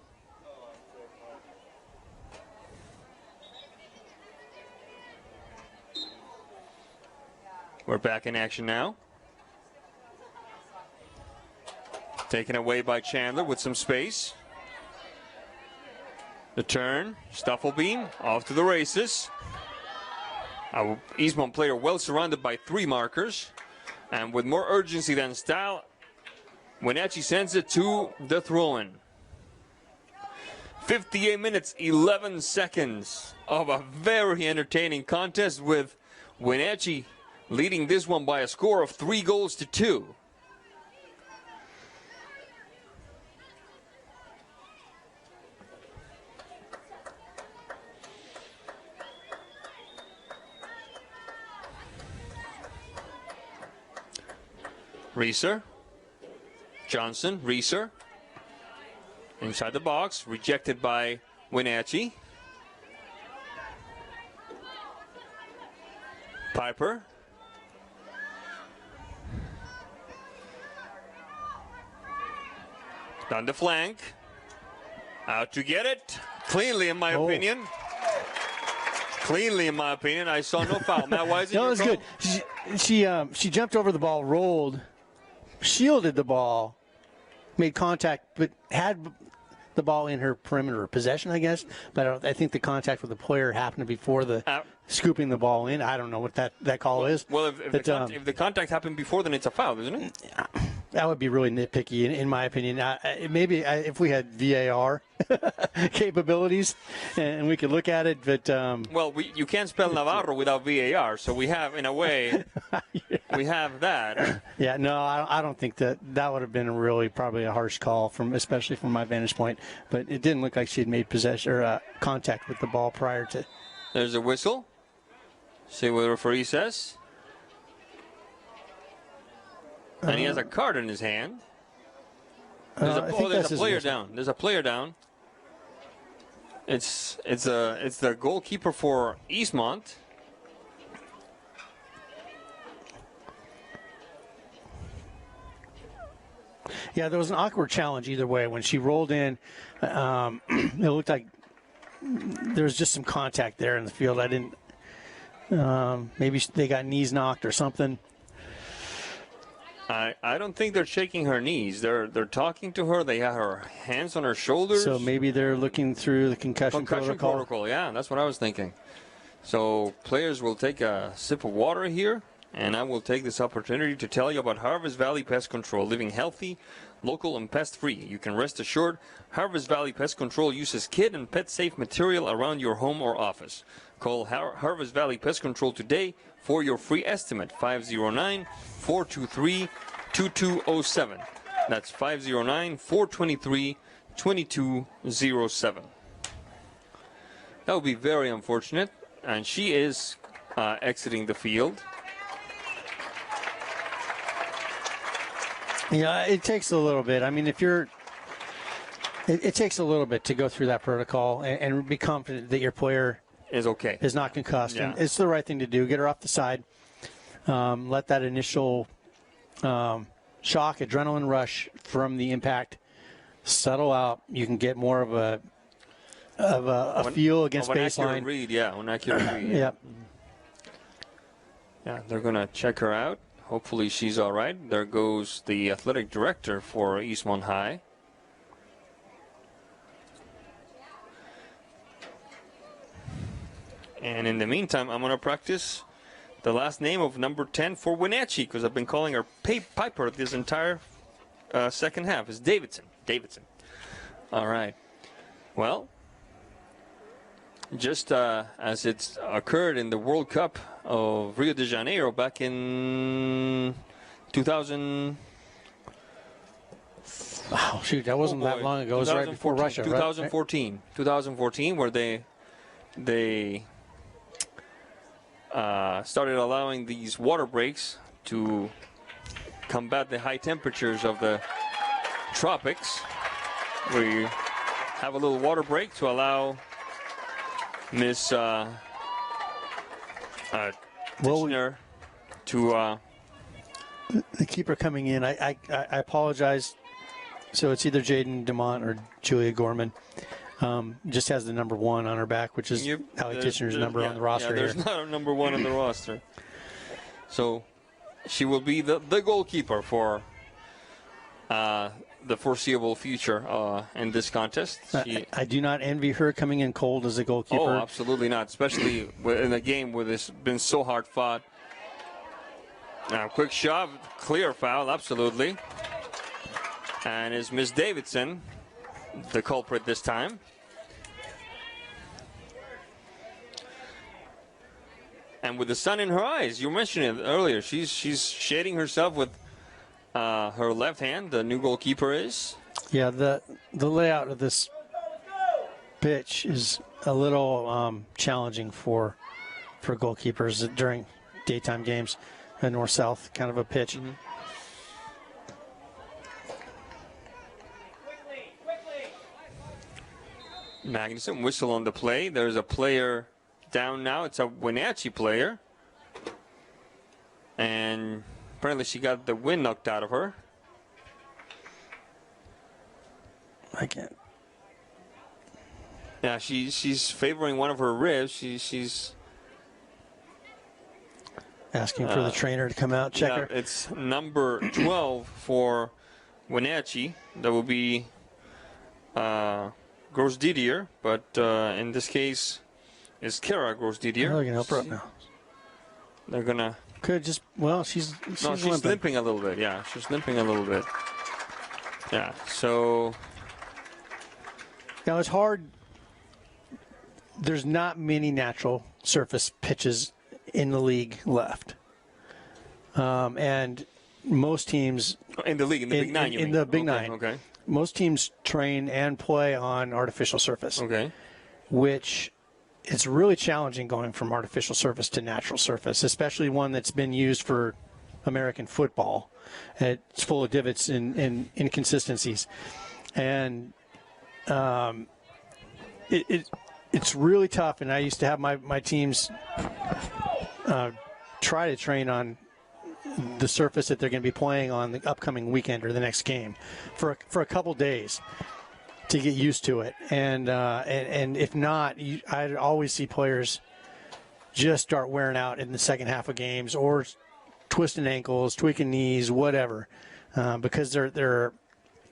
We're back in action now. Taken away by Chandler with some space. The turn, Stufflebeam, off to the races. Our Eastmont player well surrounded by 3 markers. And with more urgency than style, Wenatchee sends it to the throw-in. 58 minutes, 11 seconds of a very entertaining contest with Wenatchee leading this one by a score of 3-2. Reeser. Johnson, Reeser. Inside the box, rejected by Wenatchee. Piper. Down the flank. Out to get it. Cleanly, in my opinion. Cleanly, in my opinion. I saw no foul. Matt Wisen, no, it was good. She jumped over the ball, rolled, shielded the ball, made contact, but had the ball in her perimeter of possession, I guess. But I think the contact with the player happened before the scooping the ball in. I don't know what that call is. Well, if the contact happened before, then it's a foul, isn't it? That would be really nitpicky, in my opinion. Maybe if we had VAR capabilities and we could look at it, but well, you can't spell Navarro without VAR, so we have, in a way, we have that. Yeah, no, I don't think that would have been really probably a harsh call, especially from my vantage point. But it didn't look like she had made possession or contact with the ball prior to. There's a whistle. See what the referee says. And he has a card in his hand. There's a player down. There's a player down. It's the goalkeeper for Eastmont. Yeah, there was an awkward challenge either way. When she rolled in, it looked like there was just some contact there in the field. I didn't. Maybe they got knees knocked or something. I don't think they're shaking her knees. They're talking to her. They have her hands on her shoulders. So maybe they're looking through the concussion protocol. Yeah, that's what I was thinking. So players will take a sip of water here, and I will take this opportunity to tell you about Harvest Valley Pest Control, living healthy, local, and pest-free. You can rest assured Harvest Valley Pest Control uses kid and pet-safe material around your home or office. Call Harvest Valley Pest Control today for your free estimate, 509-423-2207. That's 509-423-2207. That would be very unfortunate, and she is exiting the field. Yeah, it takes a little bit. I mean, if you're, it takes a little bit to go through that protocol and be confident that your player is okay, is not concussed. Yeah. And it's the right thing to do. Get her off the side. Let that initial shock, adrenaline rush from the impact settle out. You can get more of a feel against baseline. An accurate read. Yeah. Yeah, they're going to check her out. Hopefully she's all right. There goes the athletic director for Eastmont High. And in the meantime, I'm going to practice the last name of number 10 for Wenatchee, because I've been calling her Piper this entire second half. It's Davidson. All right. Well, just as it's occurred in the World Cup of Rio de Janeiro back in 2000. Wow, shoot, that wasn't that long ago. It was right before Russia, 2014. Right? 2014, where they started allowing these water breaks to combat the high temperatures of the tropics. We have a little water break to allow Miss Tishner to the keeper coming in. I apologize. So it's either Jaden DeMont or Julia Gorman. Just has the number 1 on her back, which is Allie Tishner's number on the roster. There's not a number 1 on the roster. So she will be the goalkeeper for the foreseeable future in this contest. I do not envy her coming in cold as a goalkeeper. Oh, absolutely not, especially in a game where it's been so hard fought. Now, quick shove, clear foul, absolutely. And is Miss Davidson the culprit this time? And with the sun in her eyes, you mentioned it earlier, she's shading herself with her left hand. The new goalkeeper is. Yeah, the layout of this pitch is a little challenging for goalkeepers during daytime games. A north-south kind of a pitch. Mm-hmm. Magnuson, whistle on the play. There's a player down now. It's a Wenatchee player. And apparently she got the wind knocked out of her. I can't. Yeah, she's favoring one of her ribs. She's asking for the trainer to come out, check her. It's number 12 for Wenatchee. That will be Gross Didier, but in this case, it's Kara Gross Didier. Oh, they're gonna help her up now. They're gonna. Could just she's limping a little bit. Yeah, she's limping a little bit. Yeah, so now it's hard. There's not many natural surface pitches in the league left, and most teams in the league, in the Big Nine, in the Big Nine, okay. Most teams train and play on artificial surface. Okay. Which it's really challenging going from artificial surface to natural surface, especially one that's been used for American football. It's full of divots and inconsistencies, and it's really tough. And I used to have my teams try to train on the surface that they're going to be playing on the upcoming weekend or the next game for a couple days to get used to it. And if not, I'd always see players just start wearing out in the second half of games or twisting ankles, tweaking knees, whatever, because they're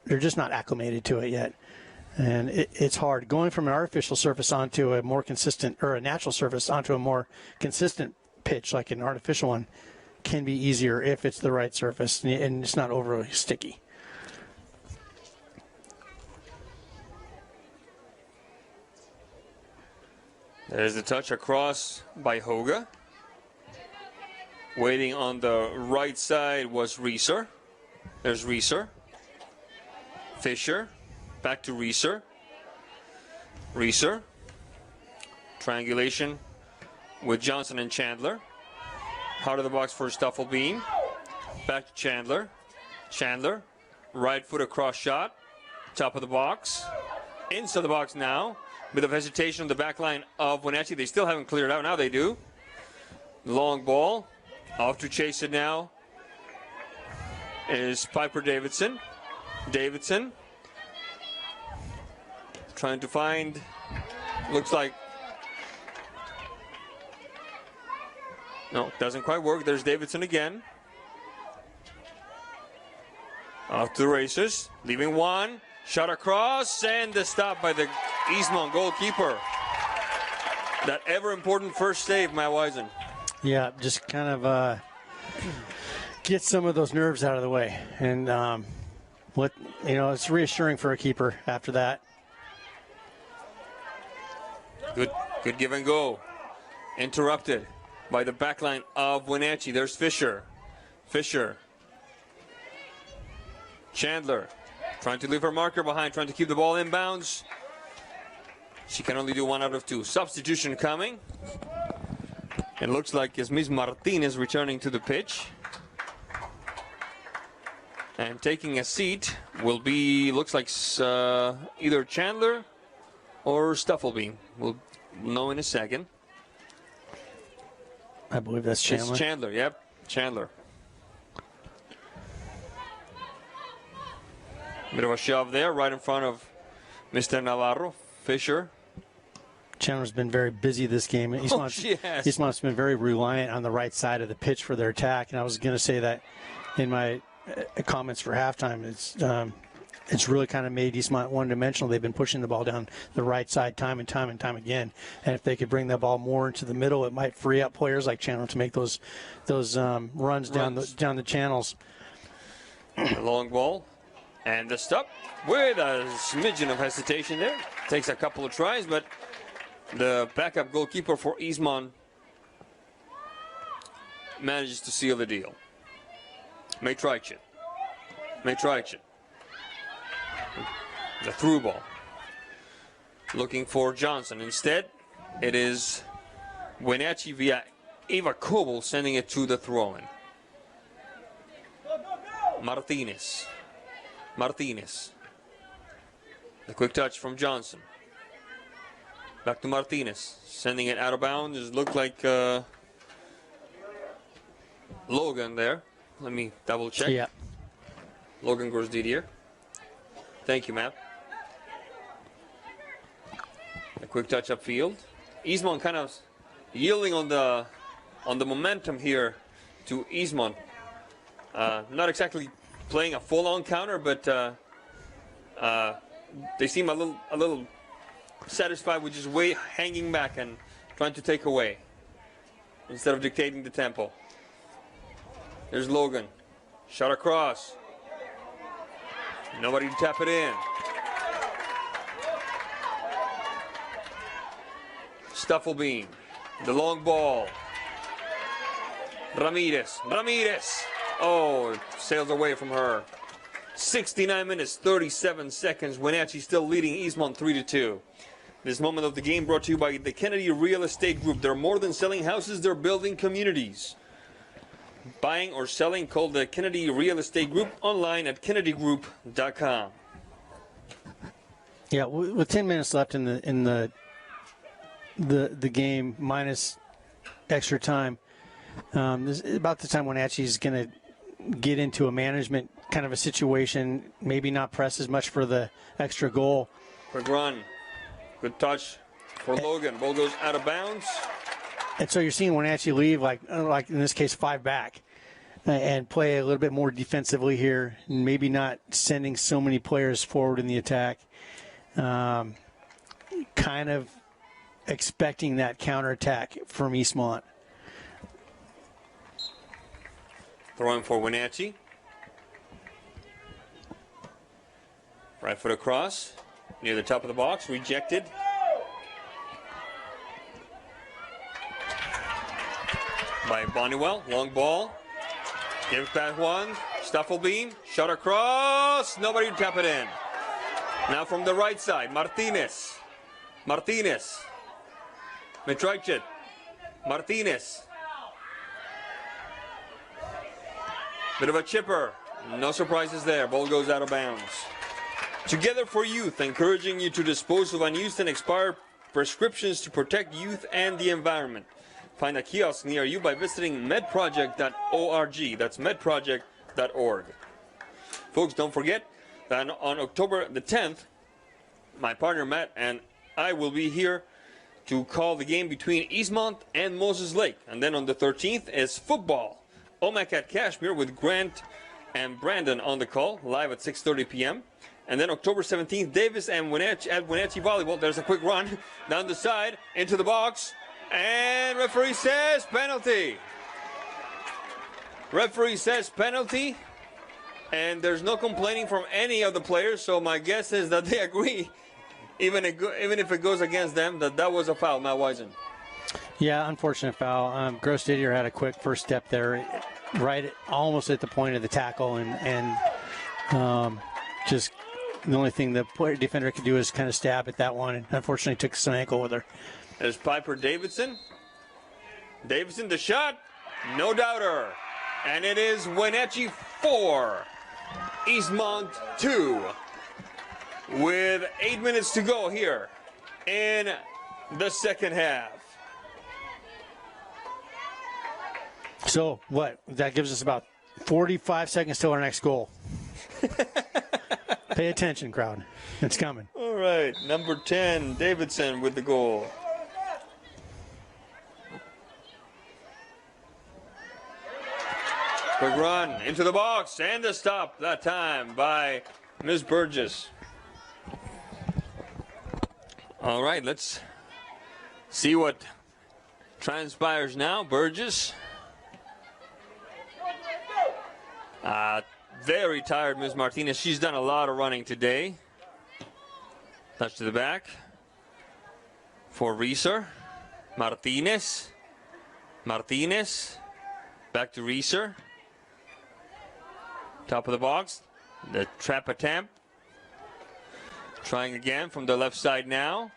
just not acclimated to it yet. And it's hard going from an artificial surface onto a more consistent, or a natural surface onto a more consistent pitch like an artificial one. Can be easier if it's the right surface and it's not overly sticky. There's the touch across by Hoga. Waiting on the right side was Reeser. There's Reeser. Fisher. Back to Reeser. Reeser. Triangulation with Johnson and Chandler. Heart of the box for Stufflebeam. Back to Chandler. Chandler. Right foot across shot. Top of the box. Inside the box now. Bit of hesitation on the back line of Wenatchee. They still haven't cleared out. Now they do. Long ball. Off to chase it now is Piper Davidson. Davidson. Trying to find. Looks like. No, doesn't quite work. There's Davidson again. Off to the races. Leaving one. Shot across. And the stop by the Eastmont goalkeeper. That ever important first save, Matt Wisen. Yeah, just kind of get some of those nerves out of the way. And it's reassuring for a keeper after that. Good give and go. Interrupted by the back line of Wenatchee. There's Fisher. Fisher. Chandler trying to leave her marker behind, trying to keep the ball inbounds. She can only do 1 out of 2. Substitution coming. It looks like it's Miss Martinez returning to the pitch. And taking a seat will be, looks like either Chandler or Stufflebeam. We'll know in a second. I believe that's Chandler. It's Chandler, yep. Chandler. Bit of a shove there, right in front of Mr. Navarro. Fisher. Chandler's been very busy this game. Eastmont's been very reliant on the right side of the pitch for their attack. And I was going to say that in my comments for halftime. It's really kind of made Eastmont one-dimensional. They've been pushing the ball down the right side time and time again. And if they could bring that ball more into the middle, it might free up players like Chandler to make those runs down the channels. The long ball and the stop with a smidgen of hesitation there. Takes a couple of tries, but the backup goalkeeper for Eastmont manages to seal the deal. Matrajcin. The through ball. Looking for Johnson. Instead, it is Wenatchee via Ava Coble sending it to the throw-in. Martinez. The quick touch from Johnson. Back to Martinez. Sending it out of bounds. It looked like Logan there. Let me double check. Yeah. Logan Gross Didier. Thank you, Matt. Quick touch upfield. Eastmont kind of yielding on the momentum here to Eastmont. Not exactly playing a full-on counter, but they seem a little satisfied with just hanging back and trying to take away instead of dictating the tempo. There's Logan. Shot across. Nobody to tap it in. Stufflebeam. The long ball. Ramirez. Oh, sails away from her. 69 minutes, 37 seconds. Wenatchee still leading Eastmont 3-2. This moment of the game brought to you by the Kennedy Real Estate Group. They're more than selling houses, they're building communities. Buying or selling, call the Kennedy Real Estate Group online at kennedygroup.com. Yeah, with 10 minutes left in the game minus extra time, this is about the time Wenatchee is going to get into a management kind of a situation, maybe not press as much for the extra goal. Quick run. Good touch for Logan. Ball goes out of bounds. And so you're seeing Wenatchee leave, like in this case, 5 back, and play a little bit more defensively here, and maybe not sending so many players forward in the attack. Kind of expecting that counterattack from Eastmont. Throwing for Wenatchee. Right foot across, near the top of the box, rejected. By Bonniwell, long ball. Give back one, Stufflebeam, shot across, nobody to tap it in. Now from the right side, Martinez. Mitrajcit. Martinez. Bit of a chipper. No surprises there. Ball goes out of bounds. Together for Youth, encouraging you to dispose of unused and expired prescriptions to protect youth and the environment. Find a kiosk near you by visiting medproject.org. That's medproject.org. Folks, don't forget that on October the 10th, my partner Matt and I will be here to call the game between Eastmont and Moses Lake. And then on the 13th is football. OMAC at Kashmir with Grant and Brandon on the call, live at 6:30 p.m. And then October 17th, Davis and Wenatchee Volleyball. There's a quick run down the side, into the box. And referee says penalty. And there's no complaining from any of the players, so my guess is that they agree, even if it goes against them, that was a foul, Matt Wisen. Yeah, unfortunate foul. Gross Didier had a quick first step there, almost at the point of the tackle, and just the only thing the defender could do is kind of stab at that one, and unfortunately took some ankle with her. There's Piper Davidson. Davidson, the shot, no doubter. And it is Wenatchee 4, Eastmont 2, with 8 minutes to go here in the second half. So what? That gives us about 45 seconds till our next goal. Pay attention, crowd. It's coming. All right, number 10, Davidson with the goal. Quick run into the box and the stop that time by Ms. Burgess. All right, let's see what transpires now. Burgess. Very tired, Ms. Martinez. She's done a lot of running today. Touch to the back for Reeser. Martinez. Back to Reeser. Top of the box. The trap attempt. Trying again from the left side now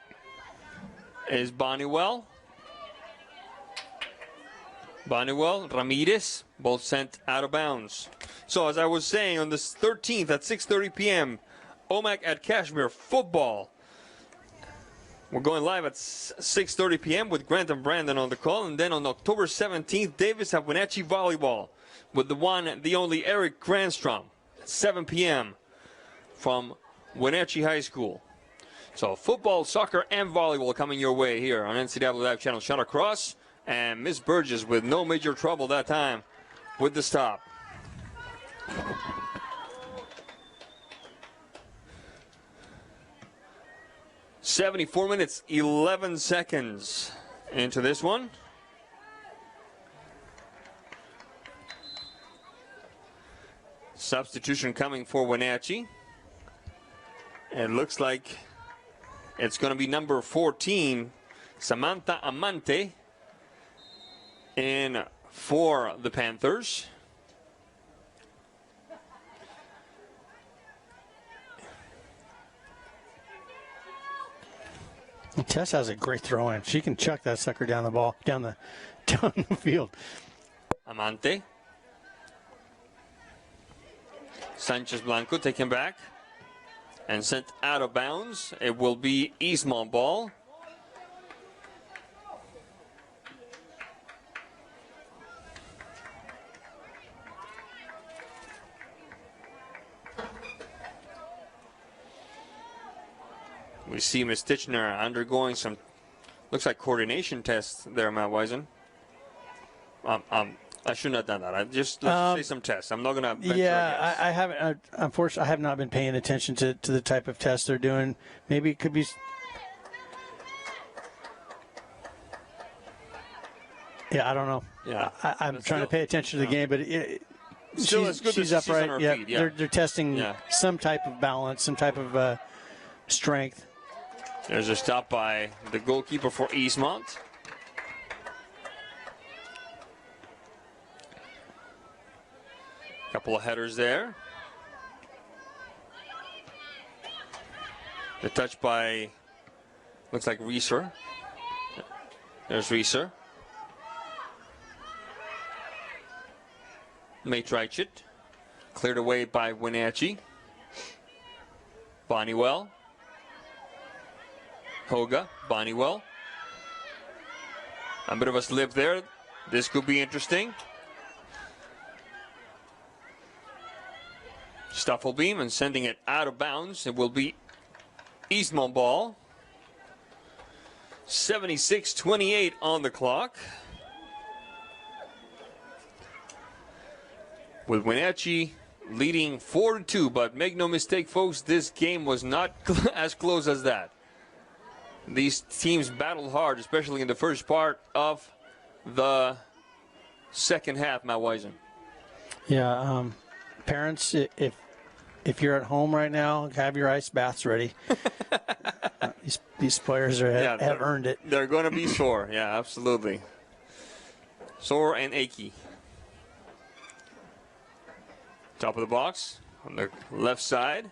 is Bonniwell. Ramirez, both sent out of bounds. So as I was saying, on the 13th at 6:30 p.m., OMAC at Kashmir football. We're going live at 6:30 p.m. with Grant and Brandon on the call. And then on October 17th, Davis at Wenatchee Volleyball with the one, the only Eric Granstrom at 7 p.m. from Wenatchee High School. So football, soccer, and volleyball coming your way here on NCWLIFE Channel. Shot across, and Miss Burgess with no major trouble that time with the stop. "74 minutes, 11 seconds into this one. Substitution coming for Wenatchee. It looks like it's going to be number 14, Samantha Amante, in for the Panthers. Tess has a great throw in. She can chuck that sucker down the field. Amante. Sanchez Blanco taken back and sent out of bounds. It will be Eastmont ball. We see Ms. Titchener undergoing some, looks like coordination tests there, Matt Wisen. I shouldn't have done that. Let's just say some tests. I'm not going to venture a guess. I haven't. Unfortunately, I have not been paying attention to the type of tests they're doing. Maybe it could be. Yeah, I don't know. Yeah, I'm trying to pay attention to the game, but still, it's good she's that she's upright. on her feet. Yeah. They're testing some type of balance, some type of strength. There's a stop by the goalkeeper for Eastmont. Couple of headers there. The touch by, looks like Reeser. There's Reeser. Matraichit. Cleared away by Wenatchee. Bonniwell. Hoga, Bonniwell. A bit of a slip there. This could be interesting. Stuffelbeam and sending it out of bounds. It will be Eastmont ball. 76-28 on the clock. With Wenatchee leading 4-2, but make no mistake, folks, this game was not as close as that. These teams battled hard, especially in the first part of the second half, Matt Wisen. Yeah, parents, if you're at home right now, have your ice baths ready. These players have earned it. They're going to be sore. Yeah, absolutely. Sore and achy. Top of the box on the left side.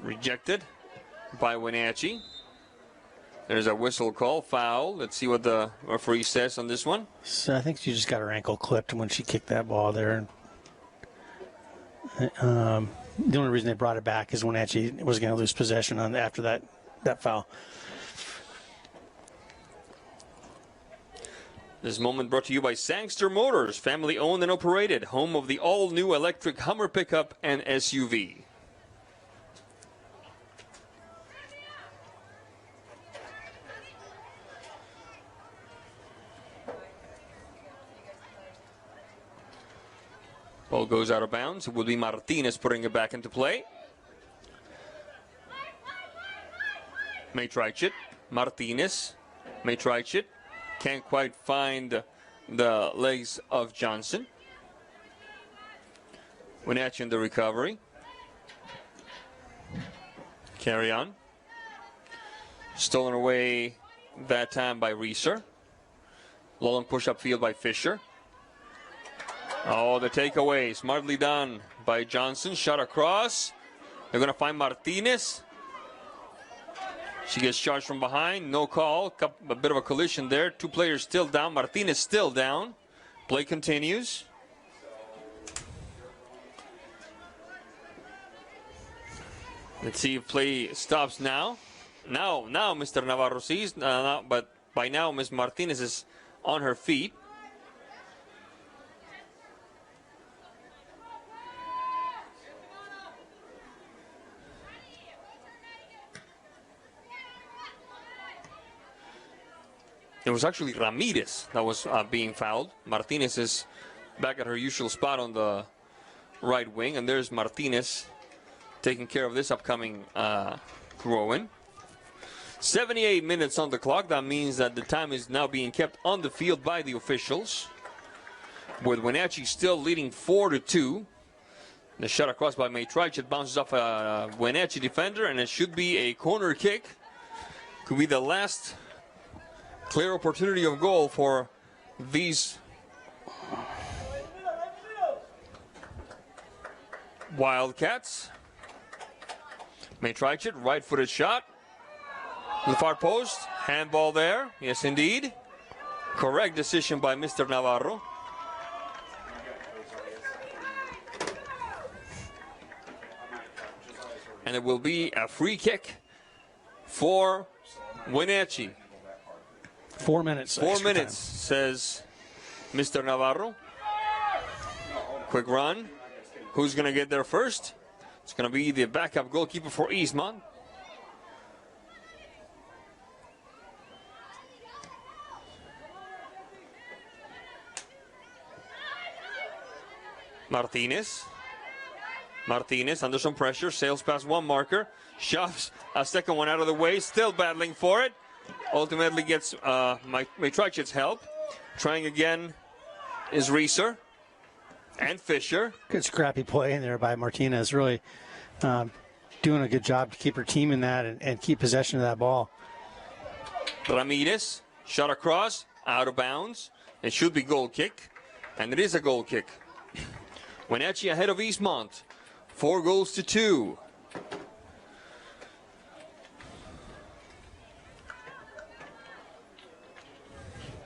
Rejected by Wenatchee. There's a whistle call, foul. Let's see what the referee says on this one. So I think she just got her ankle clipped when she kicked that ball there. The only reason they brought it back is Wenatchee was going to lose possession after that foul. This moment brought to you by Sangster Motors, family owned and operated, home of the all-new electric Hummer pickup and SUV. Ball goes out of bounds. It will be Martinez putting it back into play. Matraichit, Martinez, Matraichit. Can't quite find the legs of Johnson. Wenatchee in the recovery. Carry on. Stolen away that time by Reeser. Long push-up field by Fisher. Oh, the takeaway. Smartly done by Johnson. Shot across. They're going to find Martinez. She gets charged from behind. No call. A bit of a collision there. Two players still down. Martinez still down. Play continues. Let's see if play stops now. Now Mr. Navarro sees. But by now, Ms. Martinez is on her feet. It was actually Ramirez that was being fouled. Martinez is back at her usual spot on the right wing, and there's Martinez taking care of this upcoming throw-in. 78 minutes on the clock. That means that the time is now being kept on the field by the officials, with Wenatchee still leading 4-2. The shot across by Maitrich. It bounces off a Wenatchee defender, and it should be a corner kick. Could be the last clear opportunity of goal for these Wildcats. Maitrich, right-footed shot. To the far post. Handball there. Yes, indeed. Correct decision by Mr. Navarro. And it will be a free kick for Wenatchee. 4 minutes. 4 minutes, says Mr. Navarro. Quick run. Who's going to get there first? It's going to be the backup goalkeeper for Eastmont. Martinez under some pressure, sails past one marker, shoves a second one out of the way, still battling for it. Ultimately gets Maitrich's help. Trying again is Reeser and Fisher. Good scrappy play in there by Martinez, really doing a good job to keep her team in that and keep possession of that ball. Ramirez, shot across, out of bounds. It should be goal kick, and it is a goal kick. Wenatchee ahead of Eastmont, 4-2.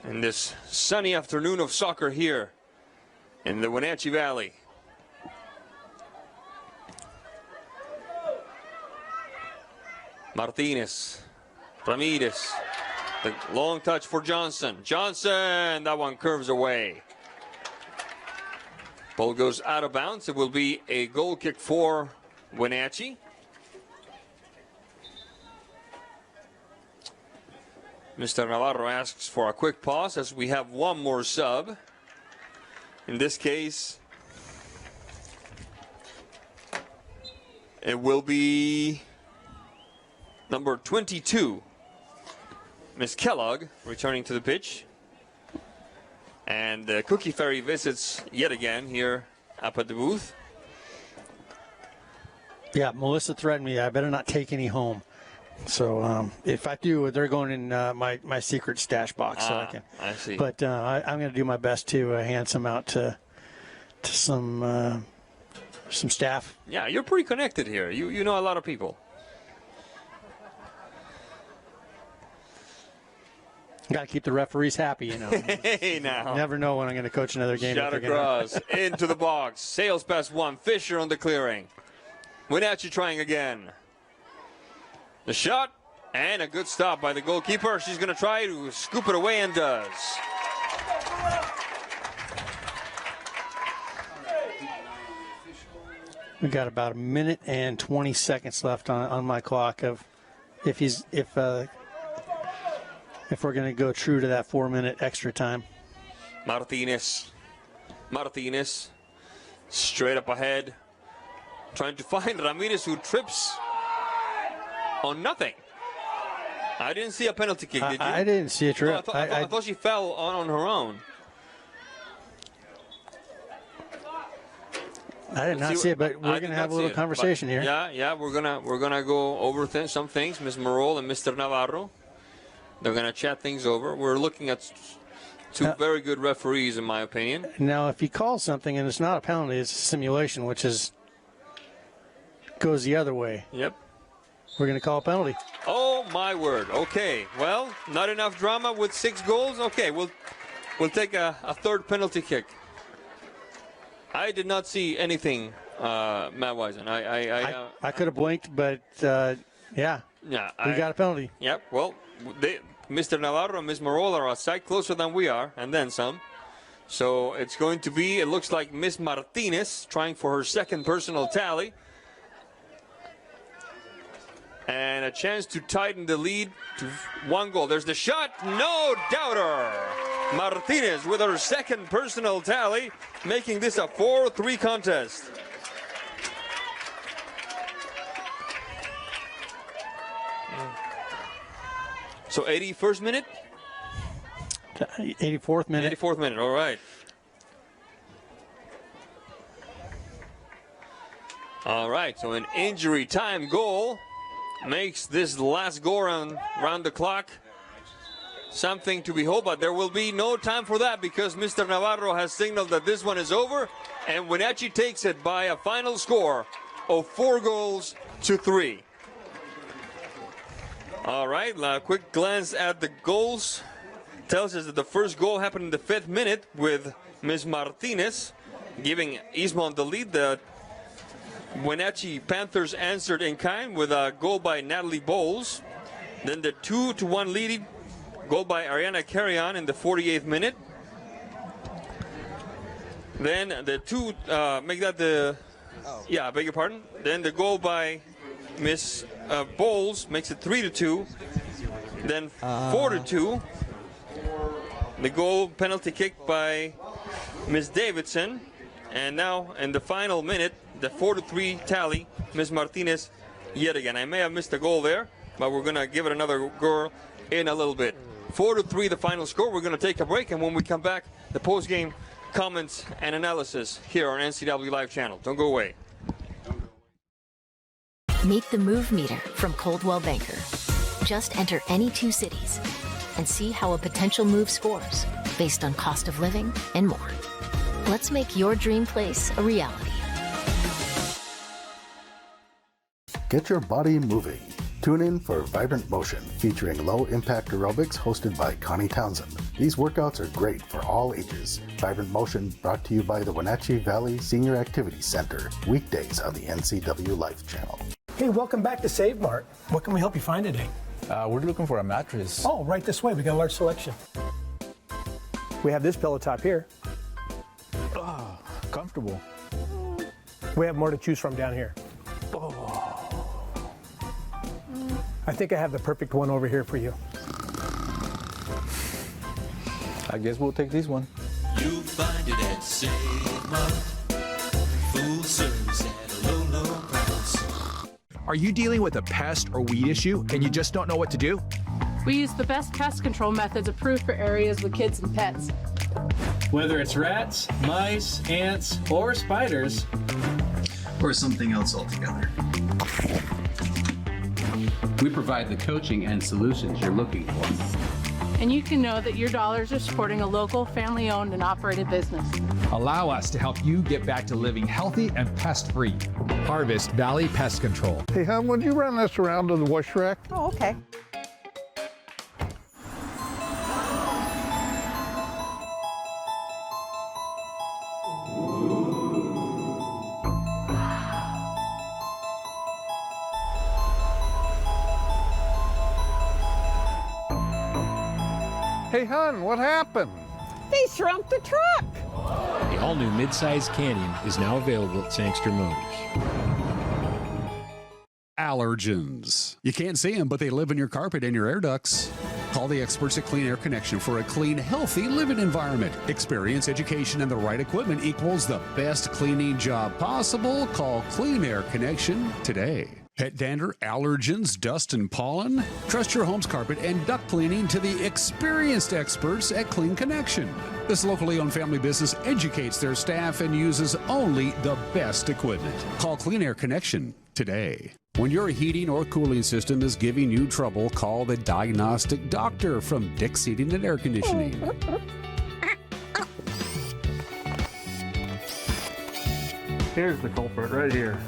In this sunny afternoon of soccer here in the Wenatchee Valley. Martinez, Ramirez, the long touch for Johnson. Johnson, that one curves away. Ball goes out of bounds. It will be a goal kick for Wenatchee. Mr. Navarro asks for a quick pause as we have one more sub. In this case, it will be number 22, Miss Kellogg, returning to the pitch. And Cookie Ferry visits yet again here up at the booth. Yeah, Melissa threatened me. I better not take any home. So if I do, they're going in my secret stash box. So I see. But I'm going to do my best to hand some out to some staff. Yeah, you're pretty connected here. You know a lot of people. Got to keep the referees happy, you know. Hey, now. You never know when I'm going to coach another game. Shot across, into the box. Sails past one. Fisher on the clearing. Wenatchee trying again. The shot, and a good stop by the goalkeeper. She's going to try to scoop it away, and does. We got about 1 minute and 20 seconds left on my clock of if we're going to go true to that 4 minute extra time. Martinez, straight up ahead, trying to find Ramirez, who trips on nothing. I didn't see a penalty kick, did you? I didn't see a trip. No, I thought she fell on her own. I did not see it, but we're going to have a little conversation here. Yeah, we're gonna go over some things. Ms. Morol and Mr. Navarro, they're gonna chat things over. We're looking at two very good referees, in my opinion. Now, if he calls something and it's not a penalty, it's a simulation, which goes the other way. Yep. We're going to call a penalty. Oh my word! Okay, well, not enough drama with 6 goals. Okay, we'll take a third penalty kick. I did not see anything, Matt Wisen. I could have blinked, but yeah, we got a penalty. Yep. Well, Mr. Navarro and Ms. Marola are outside, closer than we are, and then some. So it's going to be, it looks like Miss Martinez trying for her second personal tally. And a chance to tighten the lead to 1 goal. There's the shot, no doubter. Martinez with her second personal tally, making this a 4-3 contest. So 81st minute? 84th minute. 84th minute, all right. All right, so an injury time goal makes this last go around the clock something to behold, but there will be no time for that because Mr. Navarro has signaled that this one is over, and Wenatchee takes it by a final score of 4-3. All right, a quick glance at the goals tells us that the first goal happened in the 5th minute with Ms. Martinez giving Eastmont the lead. The Wenatchee Panthers answered in kind with a goal by Natalie Bowles. Then the 2-1 lead goal by Ariana Carrion in the 48th minute. Then the I beg your pardon. Then the goal by Miss Bowles makes it 3-2. Then 4-2. The goal penalty kick by Miss Davidson. And now in the final minute, the 4-3 tally, Miss Martinez yet again. I may have missed a goal there, but we're going to give it another go in a little bit. 4-3 the final score. We're going to take a break, and when we come back, the post-game comments and analysis here on NCWLIFE Channel. Don't go away. Meet the Move Meter from Coldwell Banker. Just enter any 2 cities and see how a potential move scores based on cost of living and more. Let's make your dream place a reality. Get your body moving. Tune in for Vibrant Motion, featuring low-impact aerobics hosted by Connie Townsend. These workouts are great for all ages. Vibrant Motion brought to you by the Wenatchee Valley Senior Activity Center, weekdays on the NCWLIFE Channel. Hey, welcome back to Save Mart. What can we help you find today? We're looking for a mattress. Oh, right this way. We got a large selection. We have this pillow top here. Oh, comfortable. We have more to choose from down here. I think I have the perfect one over here for you. I guess we'll take this one. You'll find it at Save Mart. Full service at a low, low price. Are you dealing with a pest or weed issue and you just don't know what to do? We use the best pest control methods approved for areas with kids and pets. Whether it's rats, mice, ants, or spiders, Or something else altogether. We provide the coaching and solutions you're looking for. And you can know that your dollars are supporting a local, family-owned and operated business. Allow us to help you get back to living healthy and pest-free. Harvest Valley Pest Control. Hey, hon, would you run this around to the wash rack? Oh, okay. Hey, hon, what happened? They shrunk the truck. The all-new midsize Canyon is now available at Sangster Motors. Allergens. You can't see them, but they live in your carpet and your air ducts. Call the experts at Clean Air Connection for a clean, healthy living environment. Experience, education, and the right equipment equals the best cleaning job possible. Call Clean Air Connection today. Pet dander, allergens, dust, and pollen? Trust your home's carpet and duct cleaning to the experienced experts at Clean Connection. This locally owned family business educates their staff and uses only the best equipment. Call Clean Air Connection today. When your heating or cooling system is giving you trouble, call the diagnostic doctor from Dick's Heating and Air Conditioning. Here's the culprit right here.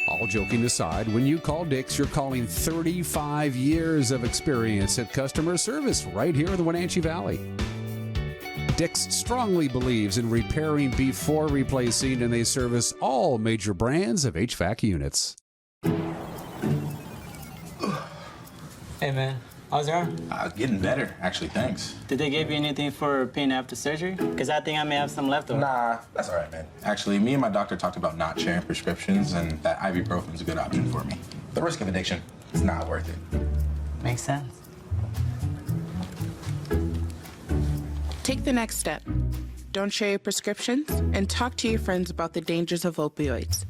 All joking aside, when you call Dick's, you're calling 35 years of experience at customer service right here in the Wenatchee Valley. Dick's strongly believes in repairing before replacing, and they service all major brands of HVAC units. Hey man, how's your arm? Getting better, actually, thanks. Did they give you anything for pain after surgery? Because I think I may have some left over. Nah, that's all right, man. Actually, me and my doctor talked about not sharing prescriptions, and that ibuprofen's a good option for me. The risk of addiction is not worth it. Makes sense. Take the next step. Don't share your prescriptions and talk to your friends about the dangers of opioids.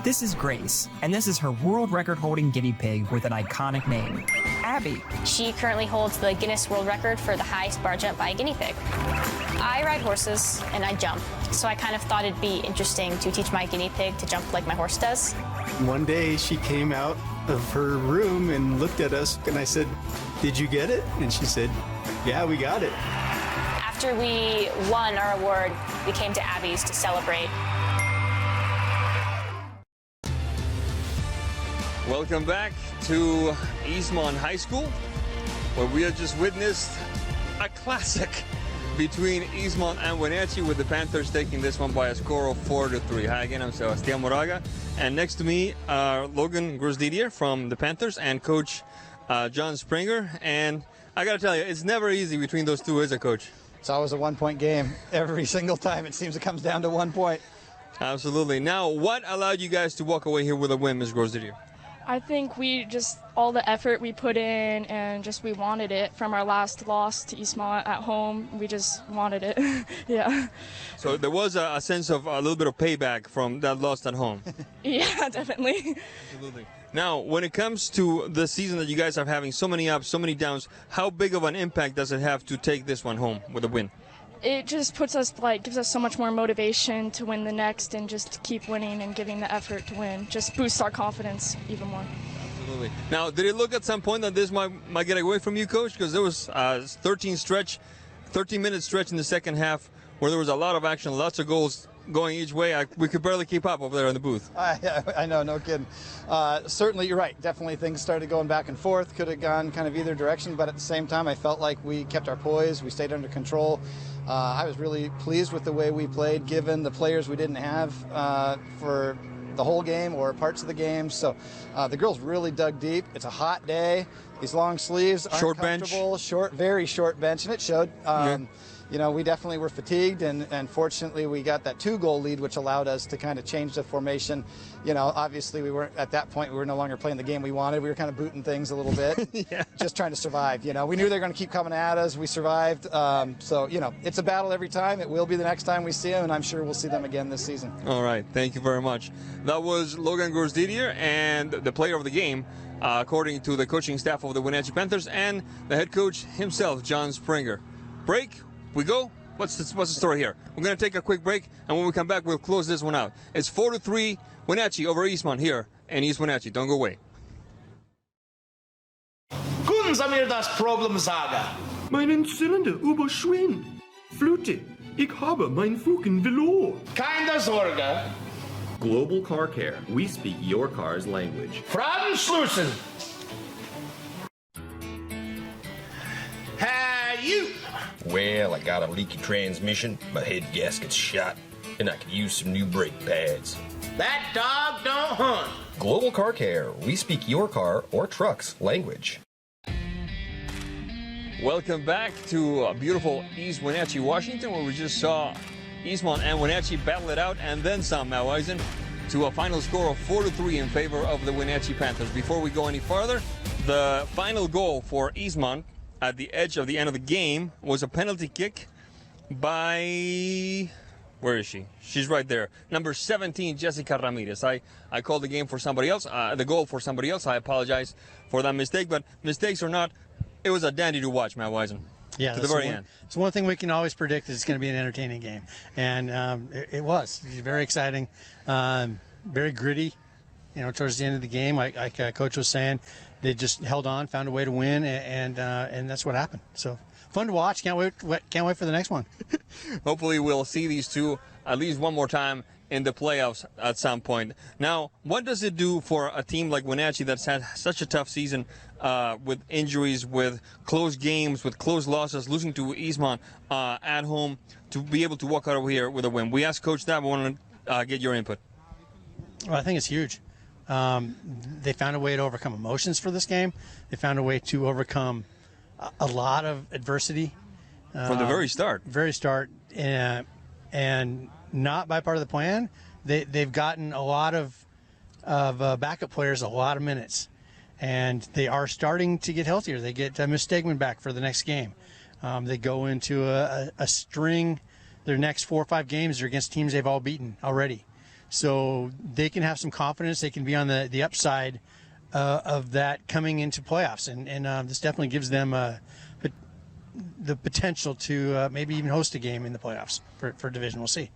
This is Grace, and this is her world record-holding guinea pig with an iconic name, Abby. She currently holds the Guinness World Record for the highest bar jump by a guinea pig. I ride horses and I jump, so I kind of thought it'd be interesting to teach my guinea pig to jump like my horse does. One day she came out of her room and looked at us, and I said, "Did you get it?" And she said, "Yeah, we got it." After we won our award, we came to Abby's to celebrate. Welcome back to Eastmont High School, where we have just witnessed a classic between Eastmont and Wenatchee, with the Panthers taking this one by a score of 4-3. Hi again, I'm Sebastian Moraga, and next to me are Logan Grosdidier from the Panthers and Coach John Springer. And I gotta tell you, it's never easy between those two, is it, Coach? It's always a one-point game. Every single time it seems it comes down to 1 point. Absolutely. Now, what allowed you guys to walk away here with a win, Ms. Grosdidier? I think we just, all the effort we put in, and just we wanted it from our last loss to Eastmont at home. We just wanted it. Yeah. So there was a sense of a little bit of payback from that loss at home. Yeah, definitely. Absolutely. Now, when it comes to the season that you guys are having, so many ups, so many downs, how big of an impact does it have to take this one home with a win? It just puts us, gives us so much more motivation to win the next and just to keep winning and giving the effort to win. Just boosts our confidence even more. Absolutely. Now, did it look at some point that this might get away from you, Coach? Because there was a 13-minute stretch in the second half where there was a lot of action, lots of goals going each way. We could barely keep up over there in the booth. I know, no kidding. Certainly, you're right. Definitely things started going back and forth. Could have gone kind of either direction, but at the same time, I felt like we kept our poise. We stayed under control. I was really pleased with the way we played, given the players we didn't have for the whole game or parts of the game. So the girls really dug deep. It's a hot day. These long sleeves aren't comfortable. Very short bench, and it showed. You know, we definitely were fatigued, and fortunately we got that 2-goal lead, which allowed us to kind of change the formation. You know, obviously we weren't, at that point, we were no longer playing the game we wanted. We were kind of booting things a little bit, just trying to survive. You know, we knew they were going to keep coming at us. We survived. So, you know, it's a battle every time. It will be the next time we see them, and I'm sure we'll see them again this season. All right. Thank you very much. That was Logan Grosdidier, and the player of the game, according to the coaching staff of the Wenatchee Panthers and the head coach himself, John Springer. Break. We go. What's the story here? We're going to take a quick break, and when we come back, we'll close this one out. It's 4-3 Wenatchee over Eastmont here in East Wenatchee. Don't go away. Guten Samir das Problem sagen. Meinen Zylinder überschwimmt. Flute, ich habe mein Fugen verloren. Keine Sorge. Global Car Care. We speak your car's language. Fragen schließen. Hey, you. Well, I got a leaky transmission, my head gasket's shot, and I could use some new brake pads. That dog don't hunt. Global Car Care. We speak your car or truck's language. Welcome back to beautiful East Wenatchee, Washington, where we just saw Eastmont and Wenatchee battle it out and then some, Matt Wisen, to a final score of 4-3 in favor of the Wenatchee Panthers. Before we go any farther, the final goal for Eastmont at the edge of the end of the game was a penalty kick by, where is she? She's right there. Number 17, Jessica Ramirez. I called the game for somebody else, the goal for somebody else. I apologize for that mistake, but mistakes or not, it was a dandy to watch, Matt Wisen. Yeah, to the very end. It's one thing we can always predict is it's going to be an entertaining game, and it was very exciting, very gritty. You know, towards the end of the game, like Coach was saying, they just held on, found a way to win, and that's what happened. So fun to watch. Can't wait for the next one. Hopefully, we'll see these two at least one more time in the playoffs at some point. Now, what does it do for a team like Wenatchee that's had such a tough season with injuries, with close games, with close losses, losing to Eastmont at home, to be able to walk out over here with a win? We asked Coach that. We want to get your input. Well, I think it's huge. They found a way to overcome emotions for this game. They found a way to overcome a lot of adversity. From the very start. And not by part of the plan. They've gotten a lot of of backup players a lot of minutes. And they are starting to get healthier. They get Miss Stegman back for the next game. They go into a string. Their next 4 or 5 games are against teams they've all beaten already. So they can have some confidence. They can be on the upside of that coming into playoffs. And this definitely gives them the potential to maybe even host a game in the playoffs for Division. We'll see.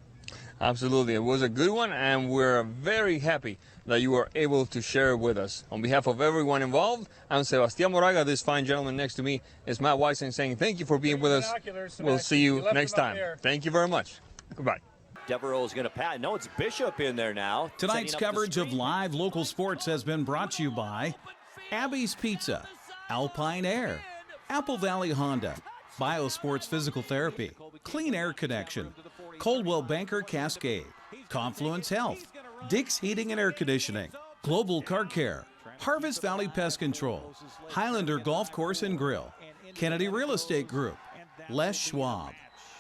Absolutely. It was a good one, and we're very happy that you were able to share it with us. On behalf of everyone involved, I'm Sebastian Moraga. This fine gentleman next to me is Matt Wisen, saying thank you for being with us. We'll see you next time. Thank you very much. Goodbye. Devereaux's going to pat. No, it's Bishop in there now. Tonight's coverage of live local sports has been brought to you by Abby's Pizza, Alpine Air, Apple Valley Honda, Biosports Physical Therapy, Clean Air Connection, Coldwell Banker Cascade, Confluence Health, Dick's Heating and Air Conditioning, Global Car Care, Harvest Valley Pest Control, Highlander Golf Course and Grill, Kennedy Real Estate Group, Les Schwab,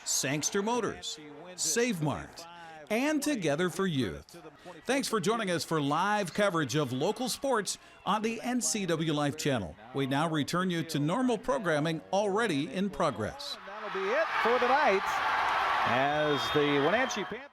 Sangster Motors, Save Mart, and Together for Youth. Thanks for joining us for live coverage of local sports on the NCWLIFE Channel. We now return you to normal programming already in progress. That'll be it for the night as the Wenatchee Panthers